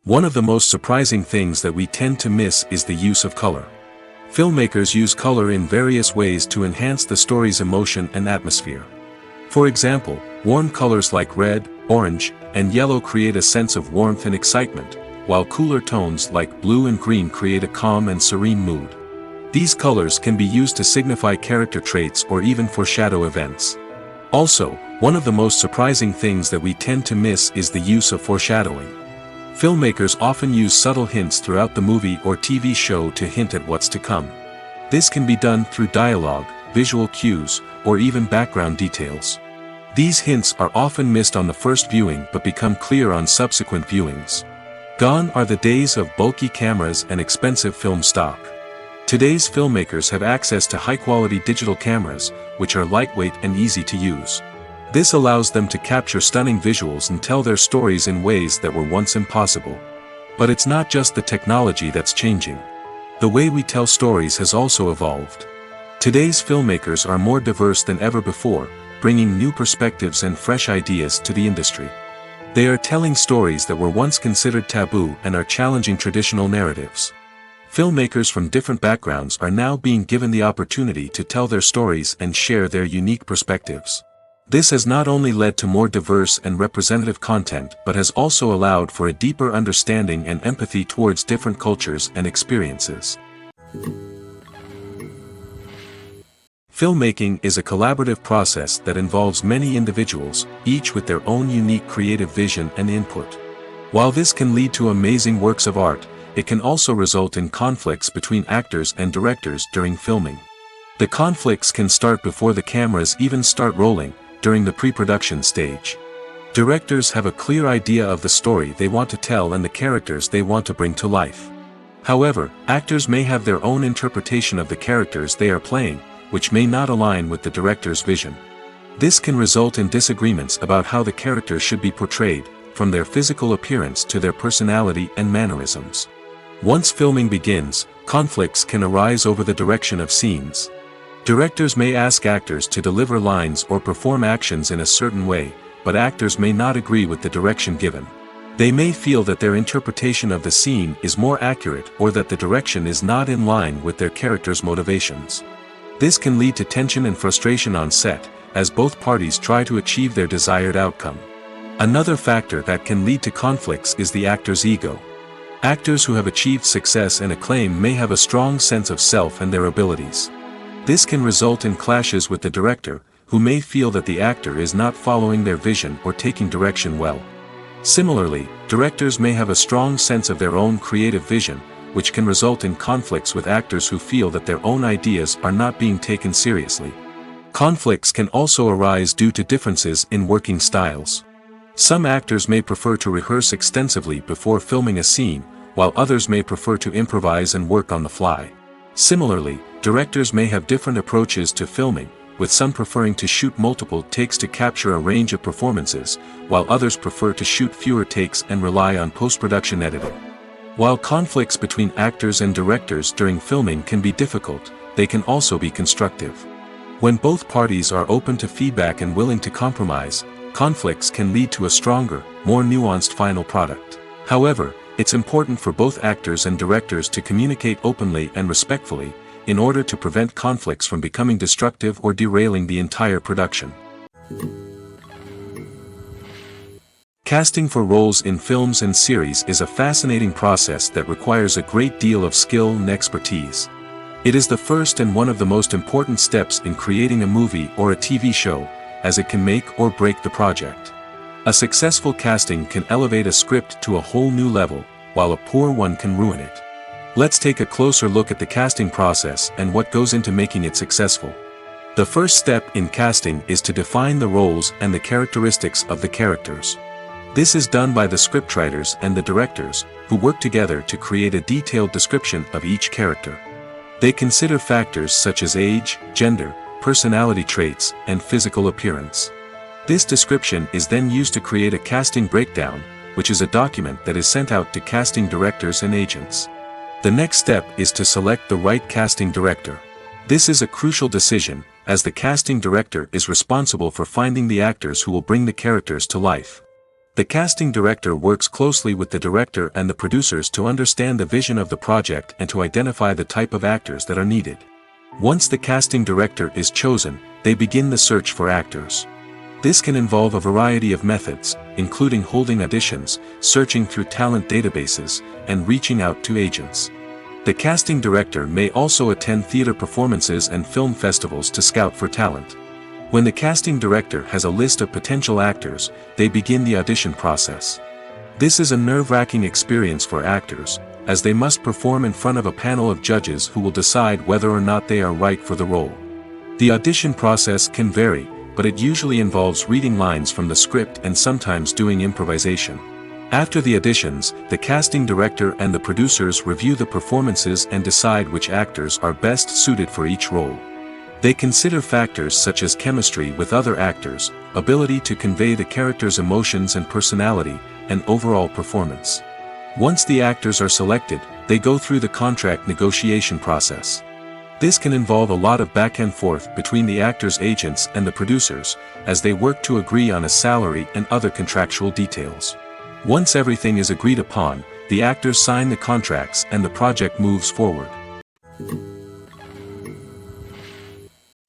Speaker 1: One of the most surprising things that we tend to miss is the use of color. Filmmakers use color in various ways to enhance the story's emotion and atmosphere. For example, warm colors like red, orange, and yellow create a sense of warmth and excitement, while cooler tones like blue and green create a calm and serene mood. These colors can be used to signify character traits or even foreshadow events. Also, one of the most surprising things that we tend to miss is the use of foreshadowing. Filmmakers often use subtle hints throughout the movie or TV show to hint at what's to come. This can be done through dialogue, visual cues, or even background details. These hints are often missed on the first viewing but become clear on subsequent viewings. Gone are the days of bulky cameras and expensive film stock. Today's filmmakers have access to high-quality digital cameras, which are lightweight and easy to use. This allows them to capture stunning visuals and tell their stories in ways that were once impossible. But it's not just the technology that's changing. The way we tell stories has also evolved. Today's filmmakers are more diverse than ever before, bringing new perspectives and fresh ideas to the industry. They are telling stories that were once considered taboo and are challenging traditional narratives. Filmmakers from different backgrounds are now being given the opportunity to tell their stories and share their unique perspectives. This has not only led to more diverse and representative content but has also allowed for a deeper understanding and empathy towards different cultures and experiences. Filmmaking is a collaborative process that involves many individuals, each with their own unique creative vision and input. While this can lead to amazing works of art, it can also result in conflicts between actors and directors during filming. The conflicts can start before the cameras even start rolling, during the pre-production stage. Directors have a clear idea of the story they want to tell and the characters they want to bring to life. However, actors may have their own interpretation of the characters they are playing, which may not align with the director's vision. This can result in disagreements about how the characters should be portrayed, from their physical appearance to their personality and mannerisms. Once filming begins, conflicts can arise over the direction of scenes. Directors may ask actors to deliver lines or perform actions in a certain way, but actors may not agree with the direction given. They may feel that their interpretation of the scene is more accurate or that the direction is not in line with their character's motivations. This can lead to tension and frustration on set, as both parties try to achieve their desired outcome. Another factor that can lead to conflicts is the actor's ego. Actors who have achieved success and acclaim may have a strong sense of self and their abilities. This can result in clashes with the director, who may feel that the actor is not following their vision or taking direction well. Similarly, directors may have a strong sense of their own creative vision, which can result in conflicts with actors who feel that their own ideas are not being taken seriously. Conflicts can also arise due to differences in working styles. Some actors may prefer to rehearse extensively before filming a scene, while others may prefer to improvise and work on the fly. Similarly, directors may have different approaches to filming, with some preferring to shoot multiple takes to capture a range of performances, while others prefer to shoot fewer takes and rely on post-production editing. While conflicts between actors and directors during filming can be difficult, they can also be constructive. When both parties are open to feedback and willing to compromise, conflicts can lead to a stronger, more nuanced final product. However, it's important for both actors and directors to communicate openly and respectfully, in order to prevent conflicts from becoming destructive or derailing the entire production. Casting for roles in films and series is a fascinating process that requires a great deal of skill and expertise. It is the first and one of the most important steps in creating a movie or a TV show, as it can make or break the project. A successful casting can elevate a script to a whole new level, while a poor one can ruin it. Let's take a closer look at the casting process and what goes into making it successful. The first step in casting is to define the roles and the characteristics of the characters. This is done by the scriptwriters and the directors, who work together to create a detailed description of each character. They consider factors such as age, gender, personality traits, and physical appearance. This description is then used to create a casting breakdown, which is a document that is sent out to casting directors and agents. The next step is to select the right casting director. This is a crucial decision, as the casting director is responsible for finding the actors who will bring the characters to life. The casting director works closely with the director and the producers to understand the vision of the project and to identify the type of actors that are needed. Once the casting director is chosen, they begin the search for actors. This can involve a variety of methods, including holding auditions, searching through talent databases, and reaching out to agents. The casting director may also attend theater performances and film festivals to scout for talent. When the casting director has a list of potential actors, they begin the audition process. This is a nerve-wracking experience for actors, as they must perform in front of a panel of judges who will decide whether or not they are right for the role. The audition process can vary, but it usually involves reading lines from the script and sometimes doing improvisation. After the auditions, the casting director and the producers review the performances and decide which actors are best suited for each role. They consider factors such as chemistry with other actors, ability to convey the character's emotions and personality, and overall performance. Once the actors are selected, they go through the contract negotiation process. This can involve a lot of back and forth between the actors' agents and the producers, as they work to agree on a salary and other contractual details. Once everything is agreed upon, the actors sign the contracts and the project moves forward.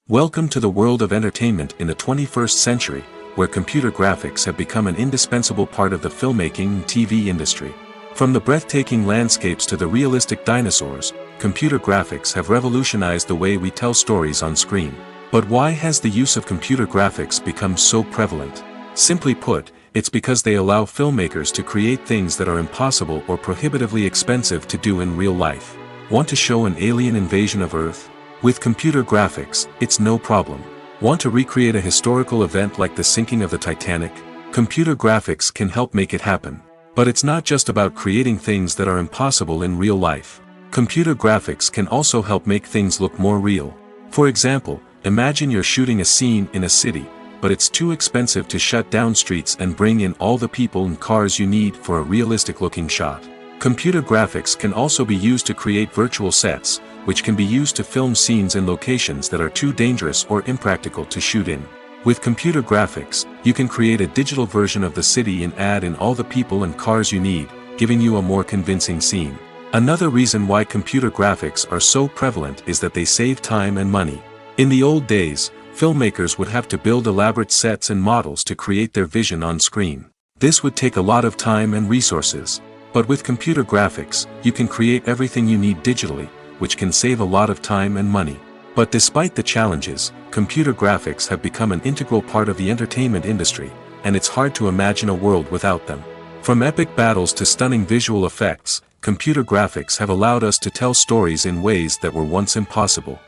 Speaker 1: Welcome to the world of entertainment in the 21st century, where computer graphics have become an indispensable part of the filmmaking and TV industry. From the breathtaking landscapes to the realistic dinosaurs, computer graphics have revolutionized the way we tell stories on screen. But why has the use of computer graphics become so prevalent? Simply put, it's because they allow filmmakers to create things that are impossible or prohibitively expensive to do in real life. Want to show an alien invasion of Earth? With computer graphics, it's no problem. Want to recreate a historical event like the sinking of the Titanic? Computer graphics can help make it happen. But it's not just about creating things that are impossible in real life. Computer graphics can also help make things look more real. For example, imagine you're shooting a scene in a city, but it's too expensive to shut down streets and bring in all the people and cars you need for a realistic-looking shot. Computer graphics can also be used to create virtual sets, which can be used to film scenes in locations that are too dangerous or impractical to shoot in. With computer graphics, you can create a digital version of the city and add in all the people and cars you need, giving you a more convincing scene. Another reason why computer graphics are so prevalent is that they save time and money. In the old days, filmmakers would have to build elaborate sets and models to create their vision on screen. This would take a lot of time and resources. But with computer graphics, you can create everything you need digitally, which can save a lot of time and money. But despite the challenges, computer graphics have become an integral part of the entertainment industry, and it's hard to imagine a world without them. From epic battles to stunning visual effects, computer graphics have allowed us to tell stories in ways that were once impossible.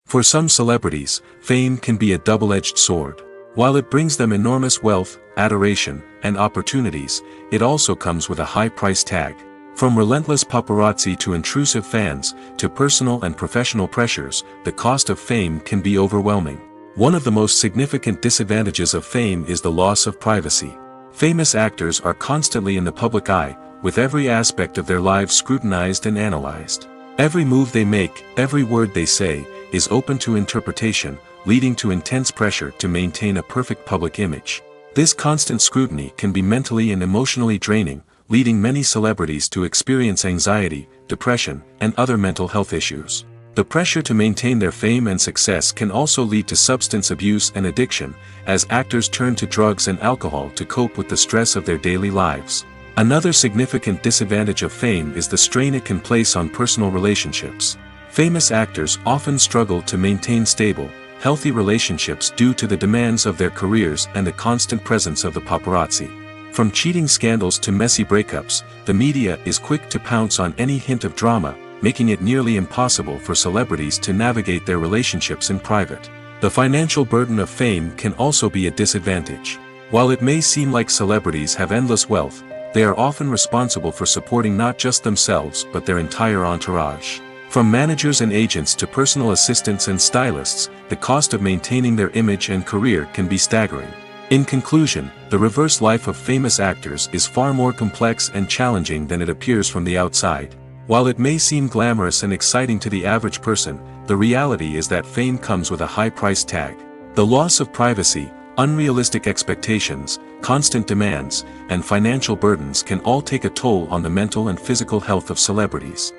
Speaker 1: For some celebrities, fame can be a double-edged sword. While it brings them enormous wealth, adoration, and opportunities, it also comes with a high price tag. From relentless paparazzi to intrusive fans, to personal and professional pressures, the cost of fame can be overwhelming. One of the most significant disadvantages of fame is the loss of privacy. Famous actors are constantly in the public eye, with every aspect of their lives scrutinized and analyzed. Every move they make, every word they say, is open to interpretation, leading to intense pressure to maintain a perfect public image. This constant scrutiny can be mentally and emotionally draining, leading many celebrities to experience anxiety, depression, and other mental health issues. The pressure to maintain their fame and success can also lead to substance abuse and addiction, as actors turn to drugs and alcohol to cope with the stress of their daily lives. Another significant disadvantage of fame is the strain it can place on personal relationships. Famous actors often struggle to maintain stable, healthy relationships due to the demands of their careers and the constant presence of the paparazzi. From cheating scandals to messy breakups, the media is quick to pounce on any hint of drama, making it nearly impossible for celebrities to navigate their relationships in private. The financial burden of fame can also be a disadvantage. While it may seem like celebrities have endless wealth, they are often responsible for supporting not just themselves but their entire entourage. From managers and agents to personal assistants and stylists, the cost of maintaining their image and career can be staggering. In conclusion, the reverse life of famous actors is far more complex and challenging than it appears from the outside. While it may seem glamorous and exciting to the average person, the reality is that fame comes with a high price tag. The loss of privacy, unrealistic expectations, constant demands, and financial burdens can all take a toll on the mental and physical health of celebrities.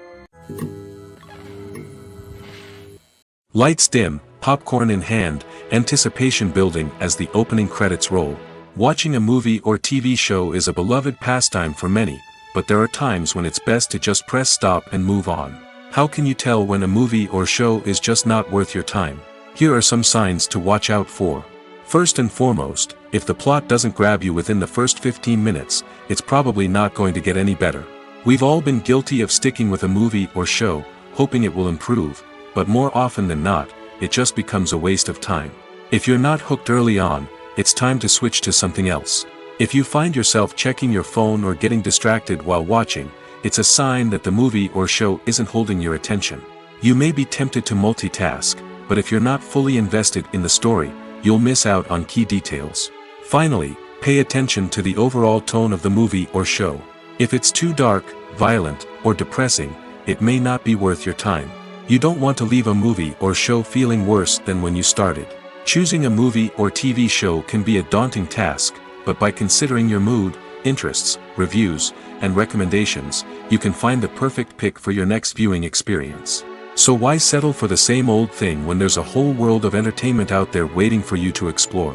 Speaker 1: Lights dim, popcorn in hand, anticipation building as the opening credits roll. Watching a movie or TV show is a beloved pastime for many, but there are times when it's best to just press stop and move on. How can you tell when a movie or show is just not worth your time? Here are some signs to watch out for. First and foremost, if the plot doesn't grab you within the first 15 minutes, it's probably not going to get any better. We've all been guilty of sticking with a movie or show, hoping it will improve, but more often than not, it just becomes a waste of time. If you're not hooked early on, it's time to switch to something else. If you find yourself checking your phone or getting distracted while watching, it's a sign that the movie or show isn't holding your attention. You may be tempted to multitask, but if you're not fully invested in the story, you'll miss out on key details. Finally, pay attention to the overall tone of the movie or show. If it's too dark, violent, or depressing, it may not be worth your time. You don't want to leave a movie or show feeling worse than when you started. Choosing a movie or TV show can be a daunting task, but by considering your mood, interests, reviews, and recommendations, you can find the perfect pick for your next viewing experience. So why settle for the same old thing when there's a whole world of entertainment out there waiting for you to explore?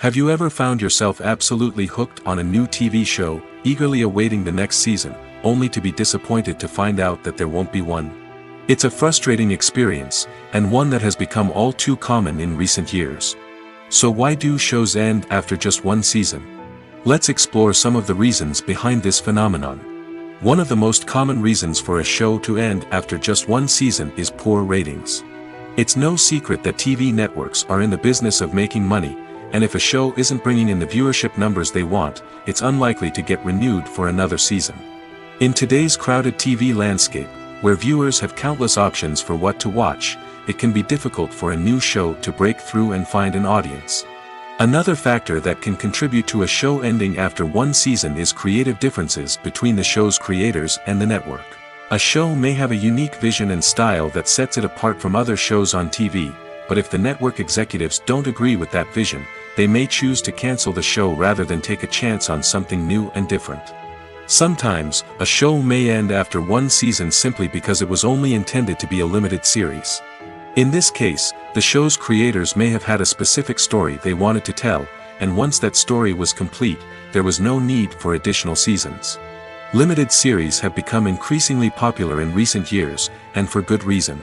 Speaker 1: Have you ever found yourself absolutely hooked on a new TV show, eagerly awaiting the next season, only to be disappointed to find out that there won't be one? It's a frustrating experience, and one that has become all too common in recent years. So why do shows end after just one season? Let's explore some of the reasons behind this phenomenon. One of the most common reasons for a show to end after just one season is poor ratings. It's no secret that TV networks are in the business of making money, and if a show isn't bringing in the viewership numbers they want, it's unlikely to get renewed for another season. In today's crowded TV landscape, where viewers have countless options for what to watch, it can be difficult for a new show to break through and find an audience. Another factor that can contribute to a show ending after one season is creative differences between the show's creators and the network. A show may have a unique vision and style that sets it apart from other shows on TV, but if the network executives don't agree with that vision, they may choose to cancel the show rather than take a chance on something new and different. Sometimes, a show may end after one season simply because it was only intended to be a limited series. In this case, the show's creators may have had a specific story they wanted to tell, and once that story was complete, there was no need for additional seasons. Limited series have become increasingly popular in recent years, and for good reason.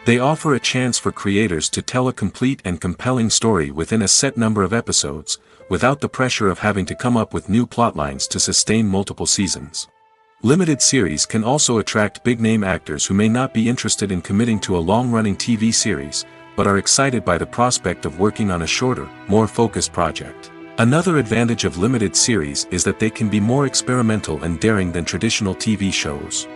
Speaker 1: They offer a chance for creators to tell a complete and compelling story within a set number of episodes, without the pressure of having to come up with new plotlines to sustain multiple seasons. Limited series can also attract big-name actors who may not be interested in committing to a long-running TV series, but are excited by the prospect of working on a shorter, more focused project. Another advantage of limited series is that they can be more experimental and daring than traditional TV shows.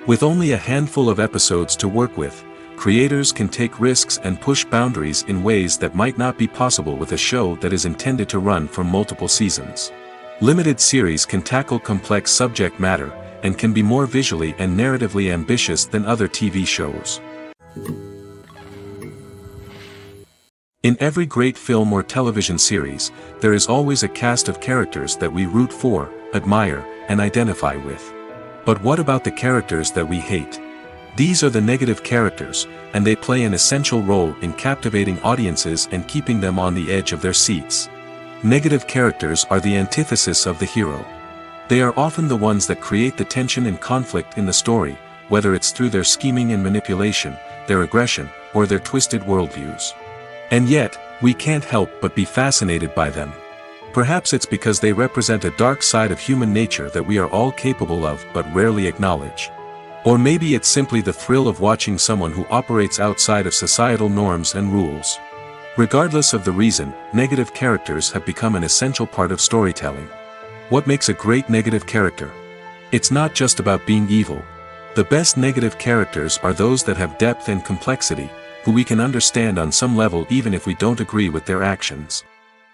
Speaker 1: With only a handful of episodes to work with, creators can take risks and push boundaries in ways that might not be possible with a show that is intended to run for multiple seasons. Limited series can tackle complex subject matter, and can be more visually and narratively ambitious than other TV shows. In every great film or television series, there is always a cast of characters that we root for, admire, and identify with. But what about the characters that we hate? These are the negative characters, and they play an essential role in captivating audiences and keeping them on the edge of their seats. Negative characters are the antithesis of the hero. They are often the ones that create the tension and conflict in the story, whether it's through their scheming and manipulation, their aggression, or their twisted worldviews. And yet, we can't help but be fascinated by them. Perhaps it's because they represent a dark side of human nature that we are all capable of but rarely acknowledge. Or maybe it's simply the thrill of watching someone who operates outside of societal norms and rules. Regardless of the reason, negative characters have become an essential part of storytelling. What makes a great negative character? It's not just about being evil. The best negative characters are those that have depth and complexity, who we can understand on some level even if we don't agree with their actions.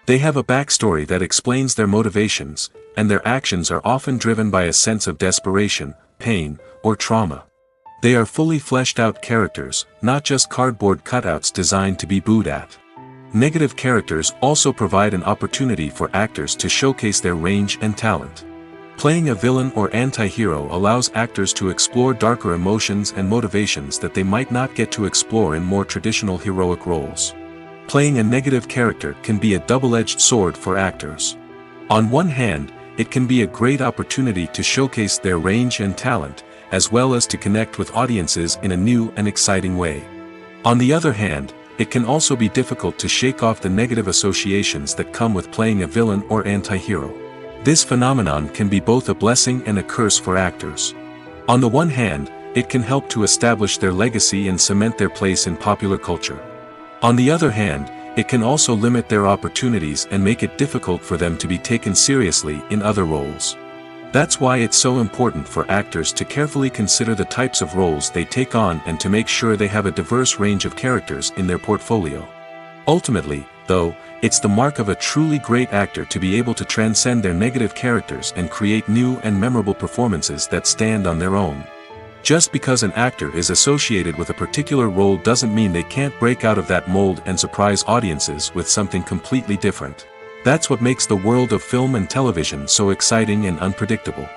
Speaker 1: They have a backstory that explains their motivations, and their actions are often driven by a sense of desperation, pain, or trauma. They are fully fleshed out characters, not just cardboard cutouts designed to be booed at. Negative characters also provide an opportunity for actors to showcase their range and talent. Playing a villain or anti-hero allows actors to explore darker emotions and motivations that they might not get to explore in more traditional heroic roles. Playing a negative character can be a double-edged sword for actors. On one hand, it can be a great opportunity to showcase their range and talent, as well as to connect with audiences in a new and exciting way. On the other hand, it can also be difficult to shake off the negative associations that come with playing a villain or anti-hero. This phenomenon can be both a blessing and a curse for actors. On the one hand, it can help to establish their legacy and cement their place in popular culture. On the other hand, it can also limit their opportunities and make it difficult for them to be taken seriously in other roles. That's why it's so important for actors to carefully consider the types of roles they take on and to make sure they have a diverse range of characters in their portfolio. Ultimately, though, it's the mark of a truly great actor to be able to transcend their negative characters and create new and memorable performances that stand on their own. Just because an actor is associated with a particular role doesn't mean they can't break out of that mold and surprise audiences with something completely different. That's what makes the world of film and television so exciting and unpredictable.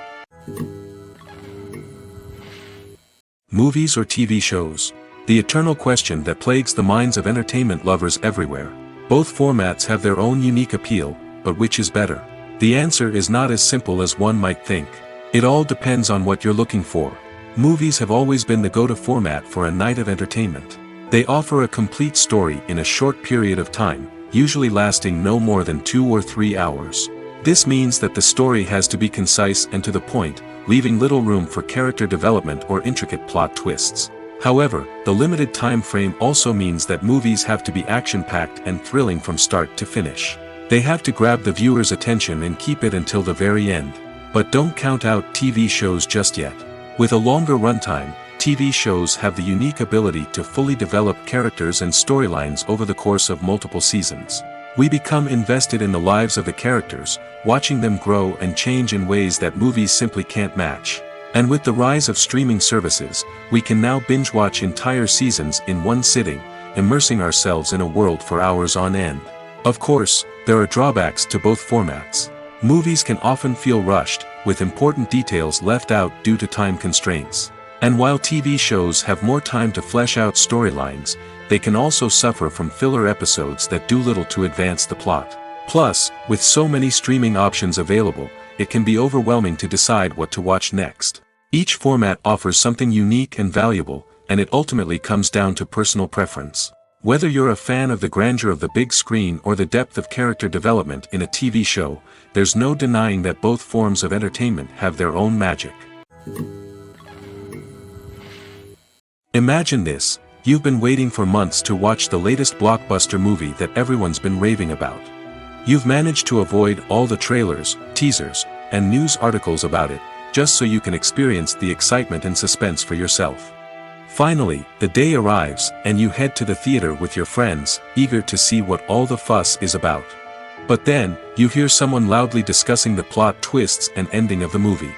Speaker 1: Movies or TV shows? The eternal question that plagues the minds of entertainment lovers everywhere. Both formats have their own unique appeal, but which is better? The answer is not as simple as one might think. It all depends on what you're looking for. Movies have always been the go-to format for a night of entertainment. They offer a complete story in a short period of time, usually lasting no more than 2 or 3 hours. This means that the story has to be concise and to the point, leaving little room for character development or intricate plot twists. However, the limited time frame also means that movies have to be action-packed and thrilling from start to finish. They have to grab the viewer's attention and keep it until the very end. But don't count out TV shows just yet. With a longer runtime, TV shows have the unique ability to fully develop characters and storylines over the course of multiple seasons. We become invested in the lives of the characters, watching them grow and change in ways that movies simply can't match. And with the rise of streaming services, we can now binge-watch entire seasons in one sitting, immersing ourselves in a world for hours on end. Of course, there are drawbacks to both formats. Movies can often feel rushed, with important details left out due to time constraints. And while TV shows have more time to flesh out storylines, they can also suffer from filler episodes that do little to advance the plot. Plus, with so many streaming options available, it can be overwhelming to decide what to watch next. Each format offers something unique and valuable, and it ultimately comes down to personal preference. Whether you're a fan of the grandeur of the big screen or the depth of character development in a TV show, there's no denying that both forms of entertainment have their own magic. Imagine this: you've been waiting for months to watch the latest blockbuster movie that everyone's been raving about. You've managed to avoid all the trailers, teasers, and news articles about it, just so you can experience the excitement and suspense for yourself. Finally, the day arrives, and you head to the theater with your friends, eager to see what all the fuss is about. But then, you hear someone loudly discussing the plot twists and ending of the movie.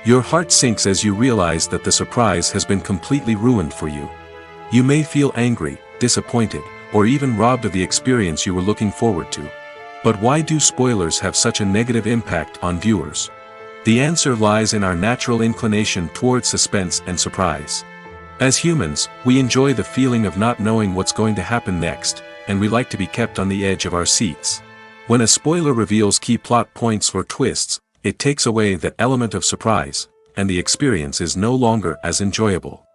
Speaker 1: Your heart sinks as you realize that the surprise has been completely ruined for you. You may feel angry, disappointed, or even robbed of the experience you were looking forward to. But why do spoilers have such a negative impact on viewers? The answer lies in our natural inclination toward suspense and surprise. As humans, we enjoy the feeling of not knowing what's going to happen next, and we like to be kept on the edge of our seats. When a spoiler reveals key plot points or twists, it takes away that element of surprise, and the experience is no longer as enjoyable.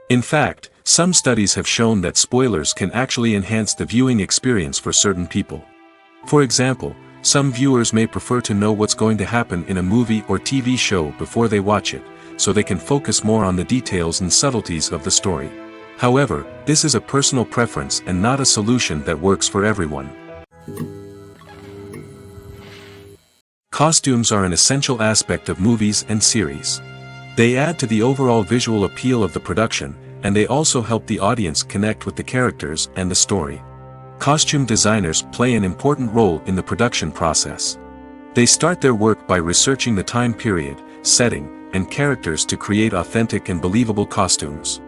Speaker 1: In fact, some studies have shown that spoilers can actually enhance the viewing experience for certain people. For example, some viewers may prefer to know what's going to happen in a movie or TV show before they watch it, so they can focus more on the details and subtleties of the story. However, this is a personal preference and not a solution that works for everyone. Costumes are an essential aspect of movies and series. They add to the overall visual appeal of the production, and they also help the audience connect with the characters and the story. Costume designers play an important role in the production process. They start their work by researching the time period, setting, and characters to create authentic and believable costumes.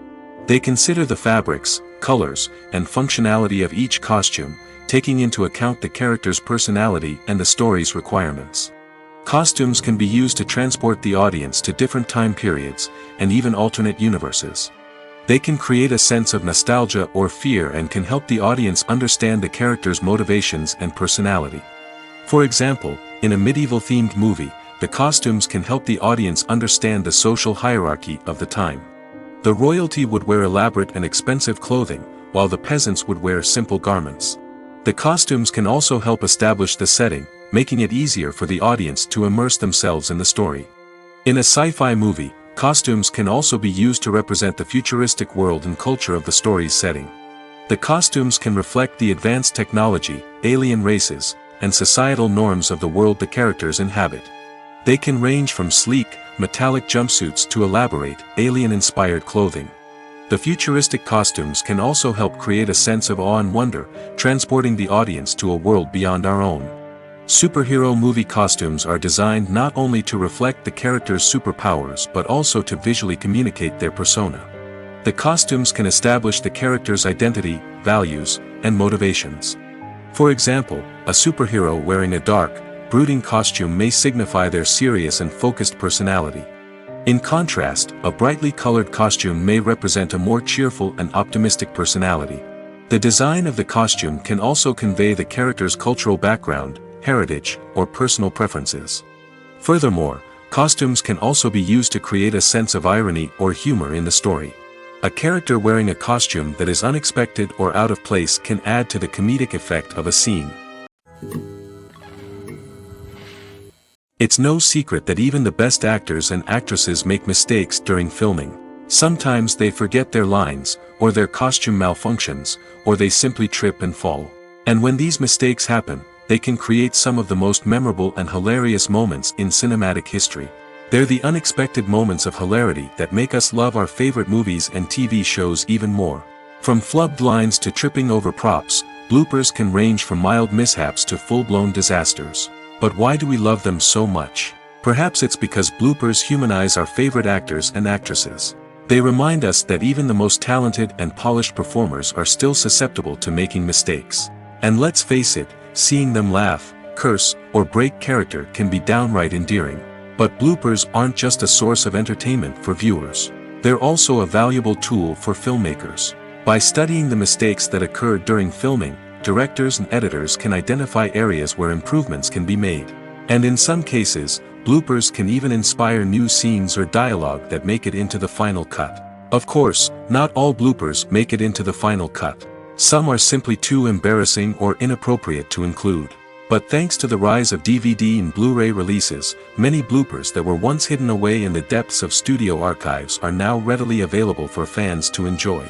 Speaker 1: They consider the fabrics, colors, and functionality of each costume, taking into account the character's personality and the story's requirements. Costumes can be used to transport the audience to different time periods, and even alternate universes. They can create a sense of nostalgia or fear and can help the audience understand the character's motivations and personality. For example, in a medieval-themed movie, the costumes can help the audience understand the social hierarchy of the time. The royalty would wear elaborate and expensive clothing, while the peasants would wear simple garments. The costumes can also help establish the setting, making it easier for the audience to immerse themselves in the story. In a sci-fi movie, costumes can also be used to represent the futuristic world and culture of the story's setting. The costumes can reflect the advanced technology, alien races, and societal norms of the world the characters inhabit. They can range from sleek, metallic jumpsuits to elaborate, alien-inspired clothing. The futuristic costumes can also help create a sense of awe and wonder, transporting the audience to a world beyond our own. Superhero movie costumes are designed not only to reflect the character's superpowers but also to visually communicate their persona. The costumes can establish the character's identity, values, and motivations. For example, a superhero wearing a dark, brooding costume may signify their serious and focused personality. In contrast, a brightly colored costume may represent a more cheerful and optimistic personality. The design of the costume can also convey the character's cultural background, heritage, or personal preferences. Furthermore, costumes can also be used to create a sense of irony or humor in the story. A character wearing a costume that is unexpected or out of place can add to the comedic effect of a scene. It's no secret that even the best actors and actresses make mistakes during filming. Sometimes they forget their lines, or their costume malfunctions, or they simply trip and fall. And when these mistakes happen, they can create some of the most memorable and hilarious moments in cinematic history. They're the unexpected moments of hilarity that make us love our favorite movies and TV shows even more. From flubbed lines to tripping over props, bloopers can range from mild mishaps to full-blown disasters. But why do we love them so much? Perhaps it's because bloopers humanize our favorite actors and actresses. They remind us that even the most talented and polished performers are still susceptible to making mistakes. And let's face it, seeing them laugh, curse, or break character can be downright endearing. But bloopers aren't just a source of entertainment for viewers. They're also a valuable tool for filmmakers. By studying the mistakes that occurred during filming, directors and editors can identify areas where improvements can be made. And in some cases, bloopers can even inspire new scenes or dialogue that make it into the final cut. Of course, not all bloopers make it into the final cut. Some are simply too embarrassing or inappropriate to include. But thanks to the rise of DVD and Blu-ray releases, many bloopers that were once hidden away in the depths of studio archives are now readily available for fans to enjoy.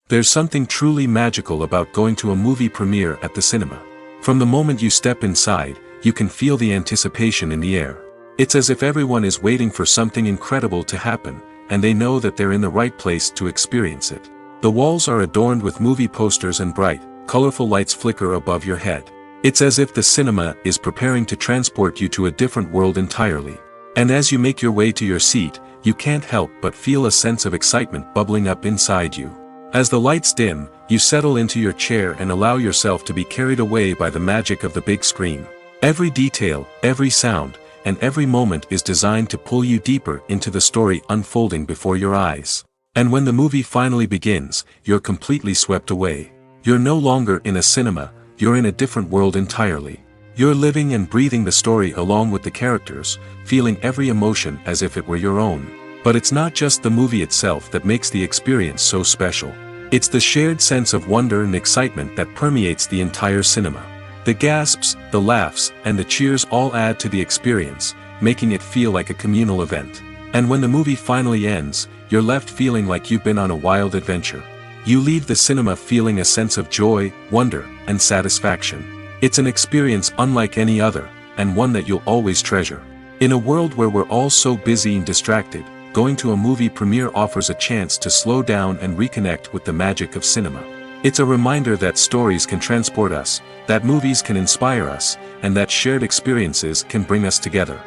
Speaker 1: There's something truly magical about going to a movie premiere at the cinema. From the moment you step inside, you can feel the anticipation in the air. It's as if everyone is waiting for something incredible to happen, and they know that they're in the right place to experience it. The walls are adorned with movie posters and bright, colorful lights flicker above your head. It's as if the cinema is preparing to transport you to a different world entirely. And as you make your way to your seat, you can't help but feel a sense of excitement bubbling up inside you. As the lights dim, you settle into your chair and allow yourself to be carried away by the magic of the big screen. Every detail, every sound, and every moment is designed to pull you deeper into the story unfolding before your eyes. And when the movie finally begins, you're completely swept away. You're no longer in a cinema, you're in a different world entirely. You're living and breathing the story along with the characters, feeling every emotion as if it were your own. But it's not just the movie itself that makes the experience so special. It's the shared sense of wonder and excitement that permeates the entire cinema. The gasps, the laughs, and the cheers all add to the experience, making it feel like a communal event. And when the movie finally ends, you're left feeling like you've been on a wild adventure. You leave the cinema feeling a sense of joy, wonder, and satisfaction. It's an experience unlike any other, and one that you'll always treasure. In a world where we're all so busy and distracted, going to a movie premiere offers a chance to slow down and reconnect with the magic of cinema. It's a reminder that stories can transport us, that movies can inspire us, and that shared experiences can bring us together.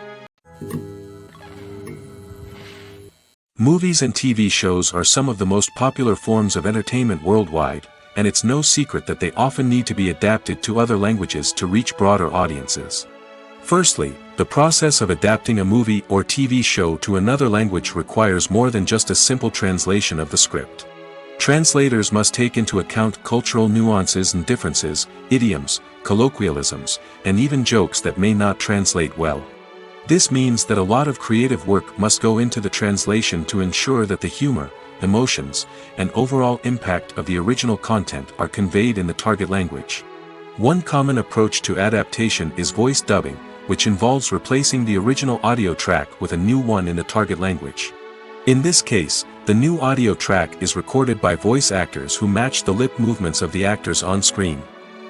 Speaker 1: Movies and TV shows are some of the most popular forms of entertainment worldwide, and it's no secret that they often need to be adapted to other languages to reach broader audiences. Firstly, the process of adapting a movie or TV show to another language requires more than just a simple translation of the script. Translators must take into account cultural nuances and differences, idioms, colloquialisms, and even jokes that may not translate well. This means that a lot of creative work must go into the translation to ensure that the humor, emotions, and overall impact of the original content are conveyed in the target language. One common approach to adaptation is voice dubbing, which involves replacing the original audio track with a new one in the target language. In this case, the new audio track is recorded by voice actors who match the lip movements of the actors on screen.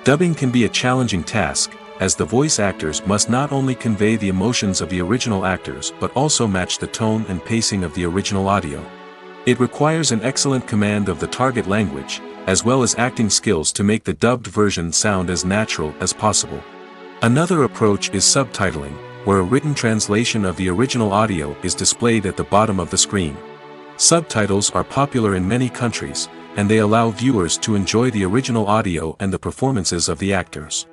Speaker 1: Dubbing can be a challenging task, as the voice actors must not only convey the emotions of the original actors but also match the tone and pacing of the original audio. It requires an excellent command of the target language, as well as acting skills to make the dubbed version sound as natural as possible. Another approach is subtitling, where a written translation of the original audio is displayed at the bottom of the screen. Subtitles are popular in many countries, and they allow viewers to enjoy the original audio and the performances of the actors.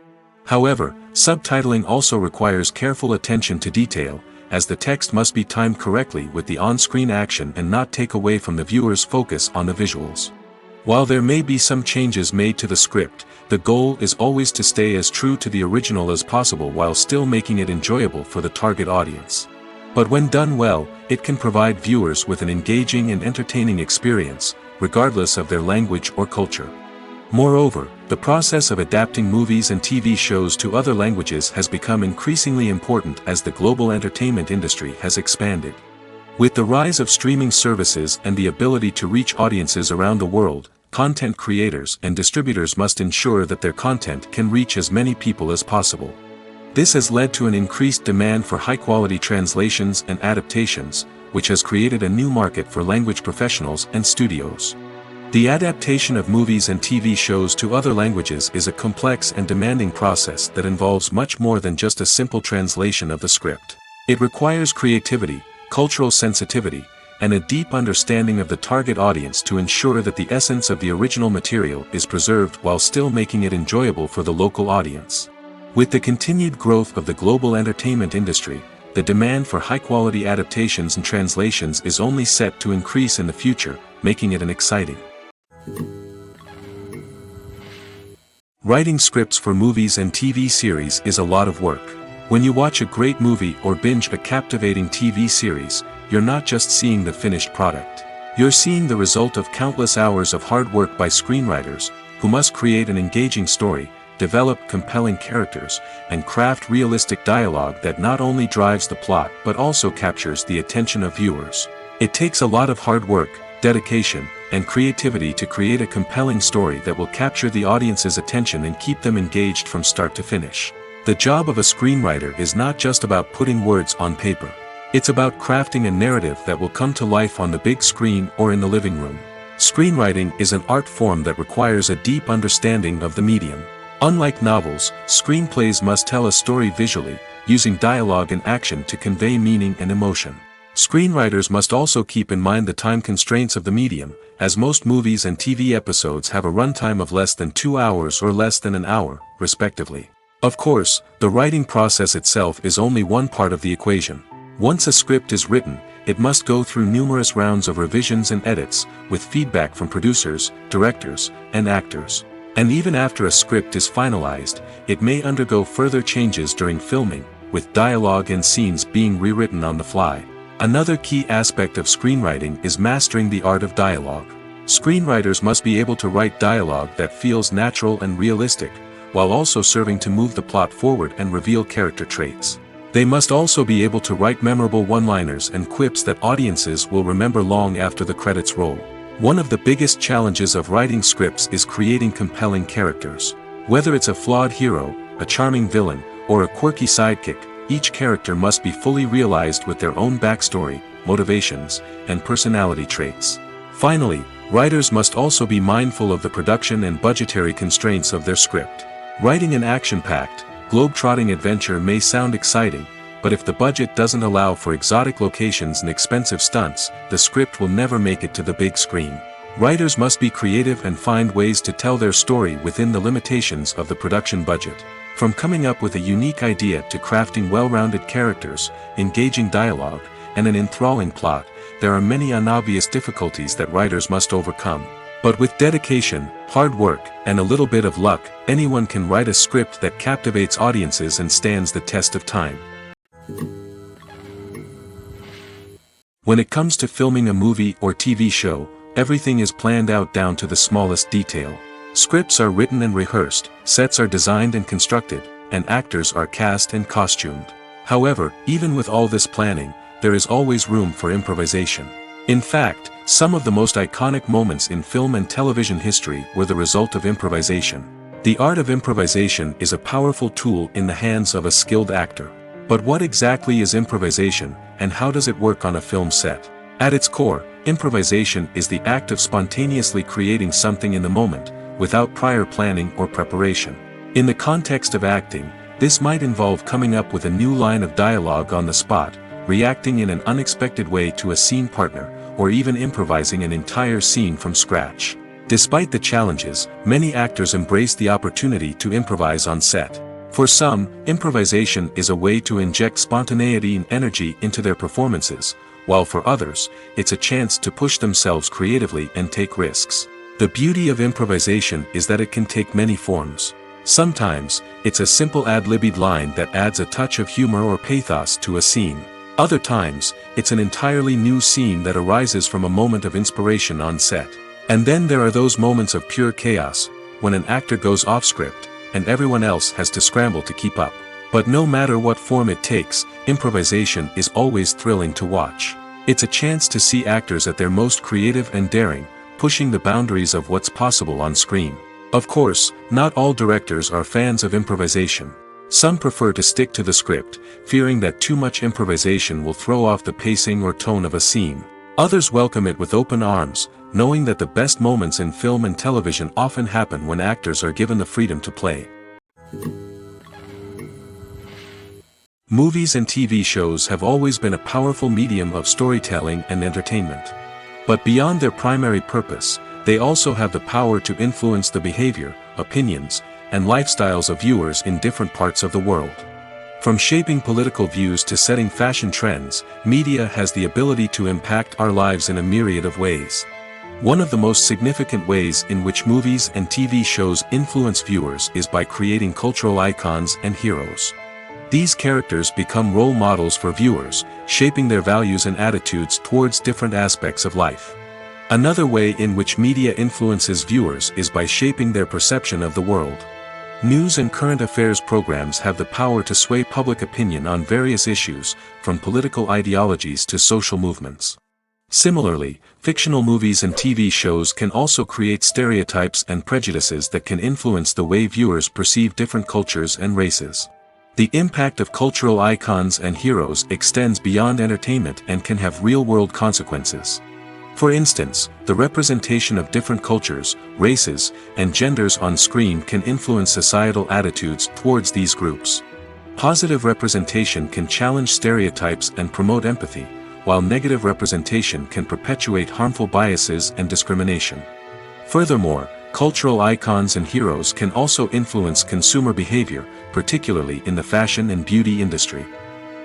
Speaker 1: However, subtitling also requires careful attention to detail, as the text must be timed correctly with the on-screen action and not take away from the viewer's focus on the visuals. While there may be some changes made to the script, the goal is always to stay as true to the original as possible while still making it enjoyable for the target audience. But when done well, it can provide viewers with an engaging and entertaining experience, regardless of their language or culture. Moreover, the process of adapting movies and TV shows to other languages has become increasingly important as the global entertainment industry has expanded. With the rise of streaming services and the ability to reach audiences around the world, content creators and distributors must ensure that their content can reach as many people as possible. This has led to an increased demand for high-quality translations and adaptations, which has created a new market for language professionals and studios. The adaptation of movies and TV shows to other languages is a complex and demanding process that involves much more than just a simple translation of the script. It requires creativity, cultural sensitivity, and a deep understanding of the target audience to ensure that the essence of the original material is preserved while still making it enjoyable for the local audience. With the continued growth of the global entertainment industry, the demand for high-quality adaptations and translations is only set to increase in the future, making it an exciting. Writing scripts for movies and TV series is a lot of work. When you watch a great movie or binge a captivating TV series, you're not just seeing the finished product. You're seeing the result of countless hours of hard work by screenwriters, who must create an engaging story, develop compelling characters, and craft realistic dialogue that not only drives the plot but also captures the attention of viewers. It takes a lot of hard work, dedication, and creativity to create a compelling story that will capture the audience's attention and keep them engaged from start to finish. The job of a screenwriter is not just about putting words on paper. It's about crafting a narrative that will come to life on the big screen or in the living room. Screenwriting is an art form that requires a deep understanding of the medium. Unlike novels, screenplays must tell a story visually, using dialogue and action to convey meaning and emotion. Screenwriters must also keep in mind the time constraints of the medium, as most movies and TV episodes have a runtime of less than 2 hours or less than an hour, respectively. Of course, the writing process itself is only one part of the equation. Once a script is written, it must go through numerous rounds of revisions and edits, with feedback from producers, directors, and actors. And even after a script is finalized, it may undergo further changes during filming, with dialogue and scenes being rewritten on the fly. Another key aspect of screenwriting is mastering the art of dialogue. Screenwriters must be able to write dialogue that feels natural and realistic, while also serving to move the plot forward and reveal character traits. They must also be able to write memorable one-liners and quips that audiences will remember long after the credits roll. One of the biggest challenges of writing scripts is creating compelling characters. Whether it's a flawed hero, a charming villain, or a quirky sidekick, each character must be fully realized with their own backstory, motivations, and personality traits. Finally, writers must also be mindful of the production and budgetary constraints of their script. Writing an action-packed, globe-trotting adventure may sound exciting, but if the budget doesn't allow for exotic locations and expensive stunts, the script will never make it to the big screen. Writers must be creative and find ways to tell their story within the limitations of the production budget. From coming up with a unique idea to crafting well-rounded characters, engaging dialogue, and an enthralling plot, there are many unobvious difficulties that writers must overcome. But with dedication, hard work, and a little bit of luck, anyone can write a script that captivates audiences and stands the test of time. When it comes to filming a movie or TV show, everything is planned out down to the smallest detail. Scripts are written and rehearsed, sets are designed and constructed, and actors are cast and costumed. However, even with all this planning, there is always room for improvisation. In fact, some of the most iconic moments in film and television history were the result of improvisation. The art of improvisation is a powerful tool in the hands of a skilled actor. But what exactly is improvisation, and how does it work on a film set? At its core, improvisation is the act of spontaneously creating something in the moment, without prior planning or preparation. In the context of acting, this might involve coming up with a new line of dialogue on the spot, reacting in an unexpected way to a scene partner, or even improvising an entire scene from scratch. Despite the challenges, many actors embrace the opportunity to improvise on set. For some, improvisation is a way to inject spontaneity and energy into their performances, while for others, it's a chance to push themselves creatively and take risks. The beauty of improvisation is that it can take many forms. Sometimes, it's a simple ad-libbed line that adds a touch of humor or pathos to a scene. Other times, it's an entirely new scene that arises from a moment of inspiration on set. And then there are those moments of pure chaos, when an actor goes off script, and everyone else has to scramble to keep up. But no matter what form it takes, improvisation is always thrilling to watch. It's a chance to see actors at their most creative and daring, pushing the boundaries of what's possible on screen. Of course, not all directors are fans of improvisation. Some prefer to stick to the script, fearing that too much improvisation will throw off the pacing or tone of a scene. Others welcome it with open arms, knowing that the best moments in film and television often happen when actors are given the freedom to play. Movies and TV shows have always been a powerful medium of storytelling and entertainment. But beyond their primary purpose, they also have the power to influence the behavior, opinions, and lifestyles of viewers in different parts of the world. From shaping political views to setting fashion trends, media has the ability to impact our lives in a myriad of ways. One of the most significant ways in which movies and TV shows influence viewers is by creating cultural icons and heroes. These characters become role models for viewers, shaping their values and attitudes towards different aspects of life. Another way in which media influences viewers is by shaping their perception of the world. News and current affairs programs have the power to sway public opinion on various issues, from political ideologies to social movements. Similarly, fictional movies and TV shows can also create stereotypes and prejudices that can influence the way viewers perceive different cultures and races. The impact of cultural icons and heroes extends beyond entertainment and can have real-world consequences. For instance, the representation of different cultures, races, and genders on screen can influence societal attitudes towards these groups. Positive representation can challenge stereotypes and promote empathy, while negative representation can perpetuate harmful biases and discrimination. Furthermore, cultural icons and heroes can also influence consumer behavior, particularly in the fashion and beauty industry.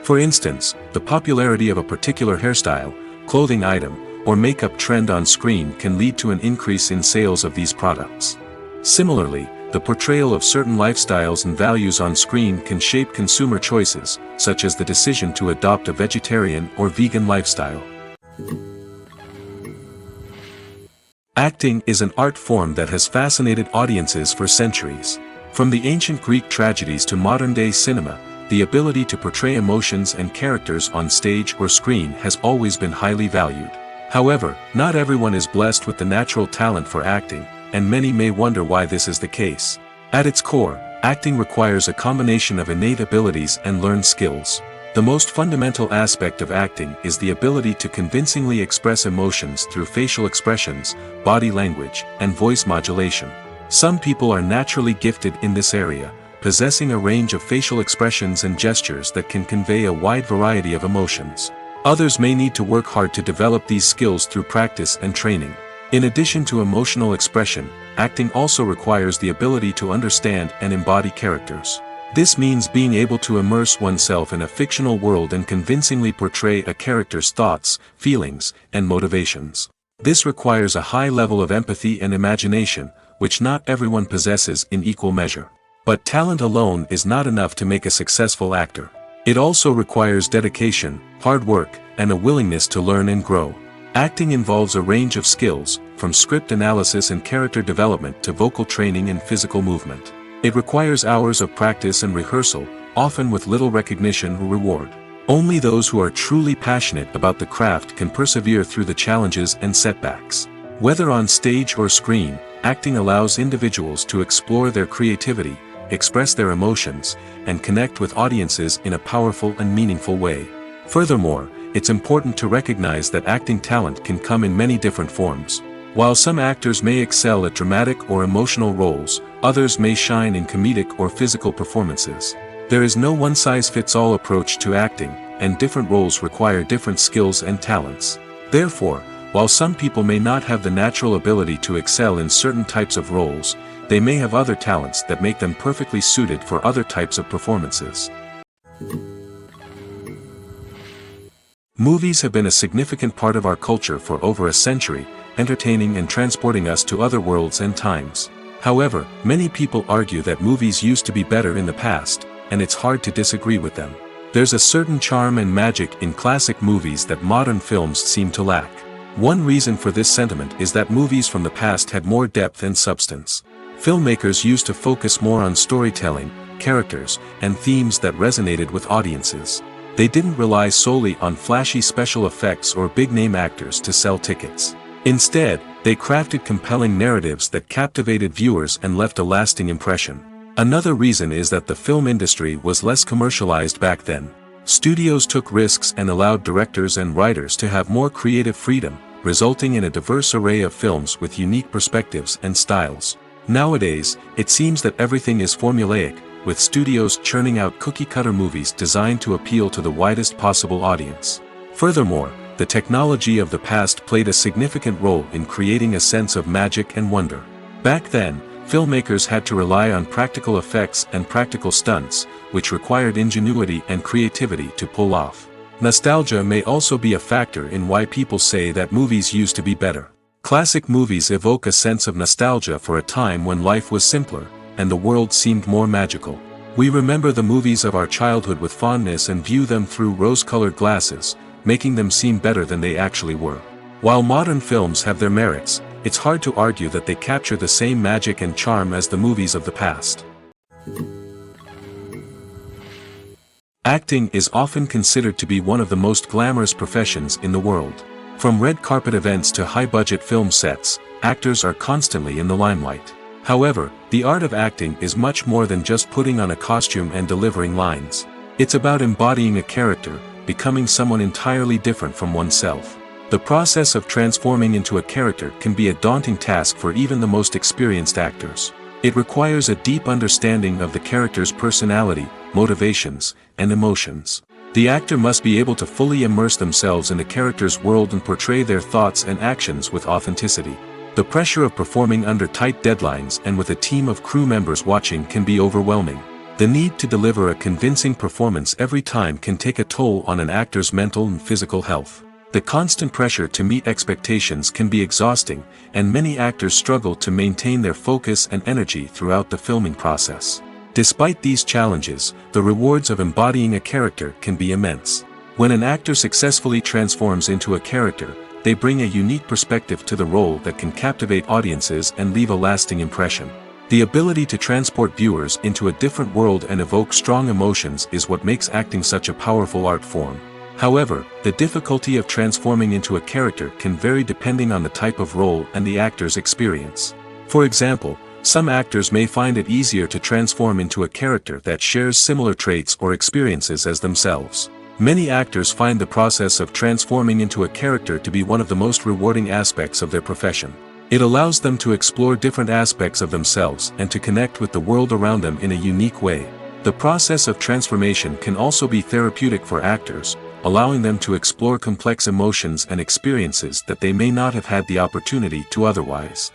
Speaker 1: For instance, the popularity of a particular hairstyle, clothing item, or makeup trend on screen can lead to an increase in sales of these products. Similarly, the portrayal of certain lifestyles and values on screen can shape consumer choices, such as the decision to adopt a vegetarian or vegan lifestyle. Acting is an art form that has fascinated audiences for centuries. From the ancient Greek tragedies to modern-day cinema, the ability to portray emotions and characters on stage or screen has always been highly valued. However, not everyone is blessed with the natural talent for acting, and many may wonder why this is the case. At its core, acting requires a combination of innate abilities and learned skills. The most fundamental aspect of acting is the ability to convincingly express emotions through facial expressions, body language, and voice modulation. Some people are naturally gifted in this area, possessing a range of facial expressions and gestures that can convey a wide variety of emotions. Others may need to work hard to develop these skills through practice and training. In addition to emotional expression, acting also requires the ability to understand and embody characters. This means being able to immerse oneself in a fictional world and convincingly portray a character's thoughts, feelings, and motivations. This requires a high level of empathy and imagination, which not everyone possesses in equal measure. But talent alone is not enough to make a successful actor. It also requires dedication, hard work, and a willingness to learn and grow. Acting involves a range of skills, from script analysis and character development to vocal training and physical movement. It requires hours of practice and rehearsal, often with little recognition or reward. Only those who are truly passionate about the craft can persevere through the challenges and setbacks. Whether on stage or screen, acting allows individuals to explore their creativity, express their emotions, and connect with audiences in a powerful and meaningful way. Furthermore, it's important to recognize that acting talent can come in many different forms. While some actors may excel at dramatic or emotional roles, others may shine in comedic or physical performances. There is no one-size-fits-all approach to acting, and different roles require different skills and talents. Therefore, while some people may not have the natural ability to excel in certain types of roles, they may have other talents that make them perfectly suited for other types of performances. Movies have been a significant part of our culture for over a century, entertaining and transporting us to other worlds and times. However, many people argue that movies used to be better in the past, and it's hard to disagree with them. There's a certain charm and magic in classic movies that modern films seem to lack. One reason for this sentiment is that movies from the past had more depth and substance. Filmmakers used to focus more on storytelling, characters, and themes that resonated with audiences. They didn't rely solely on flashy special effects or big-name actors to sell tickets. Instead, they crafted compelling narratives that captivated viewers and left a lasting impression. Another reason is that the film industry was less commercialized back then. Studios took risks and allowed directors and writers to have more creative freedom, resulting in a diverse array of films with unique perspectives and styles. Nowadays, it seems that everything is formulaic, with studios churning out cookie-cutter movies designed to appeal to the widest possible audience. Furthermore, the technology of the past played a significant role in creating a sense of magic and wonder. Back then, filmmakers had to rely on practical effects and practical stunts, which required ingenuity and creativity to pull off. Nostalgia may also be a factor in why people say that movies used to be better. Classic movies evoke a sense of nostalgia for a time when life was simpler, and the world seemed more magical. We remember the movies of our childhood with fondness and view them through rose-colored glasses, making them seem better than they actually were. While modern films have their merits, it's hard to argue that they capture the same magic and charm as the movies of the past. Acting is often considered to be one of the most glamorous professions in the world. From red carpet events to high-budget film sets, actors are constantly in the limelight. However, the art of acting is much more than just putting on a costume and delivering lines. It's about embodying a character, becoming someone entirely different from oneself. The process of transforming into a character can be a daunting task for even the most experienced actors. It requires a deep understanding of the character's personality, motivations, and emotions. The actor must be able to fully immerse themselves in the character's world and portray their thoughts and actions with authenticity. The pressure of performing under tight deadlines and with a team of crew members watching can be overwhelming. The need to deliver a convincing performance every time can take a toll on an actor's mental and physical health. The constant pressure to meet expectations can be exhausting, and many actors struggle to maintain their focus and energy throughout the filming process. Despite these challenges, the rewards of embodying a character can be immense. When an actor successfully transforms into a character, they bring a unique perspective to the role that can captivate audiences and leave a lasting impression. The ability to transport viewers into a different world and evoke strong emotions is what makes acting such a powerful art form. However, the difficulty of transforming into a character can vary depending on the type of role and the actor's experience. For example, some actors may find it easier to transform into a character that shares similar traits or experiences as themselves. Many actors find the process of transforming into a character to be one of the most rewarding aspects of their profession. It allows them to explore different aspects of themselves and to connect with the world around them in a unique way. The process of transformation can also be therapeutic for actors, allowing them to explore complex emotions and experiences that they may not have had the opportunity to otherwise.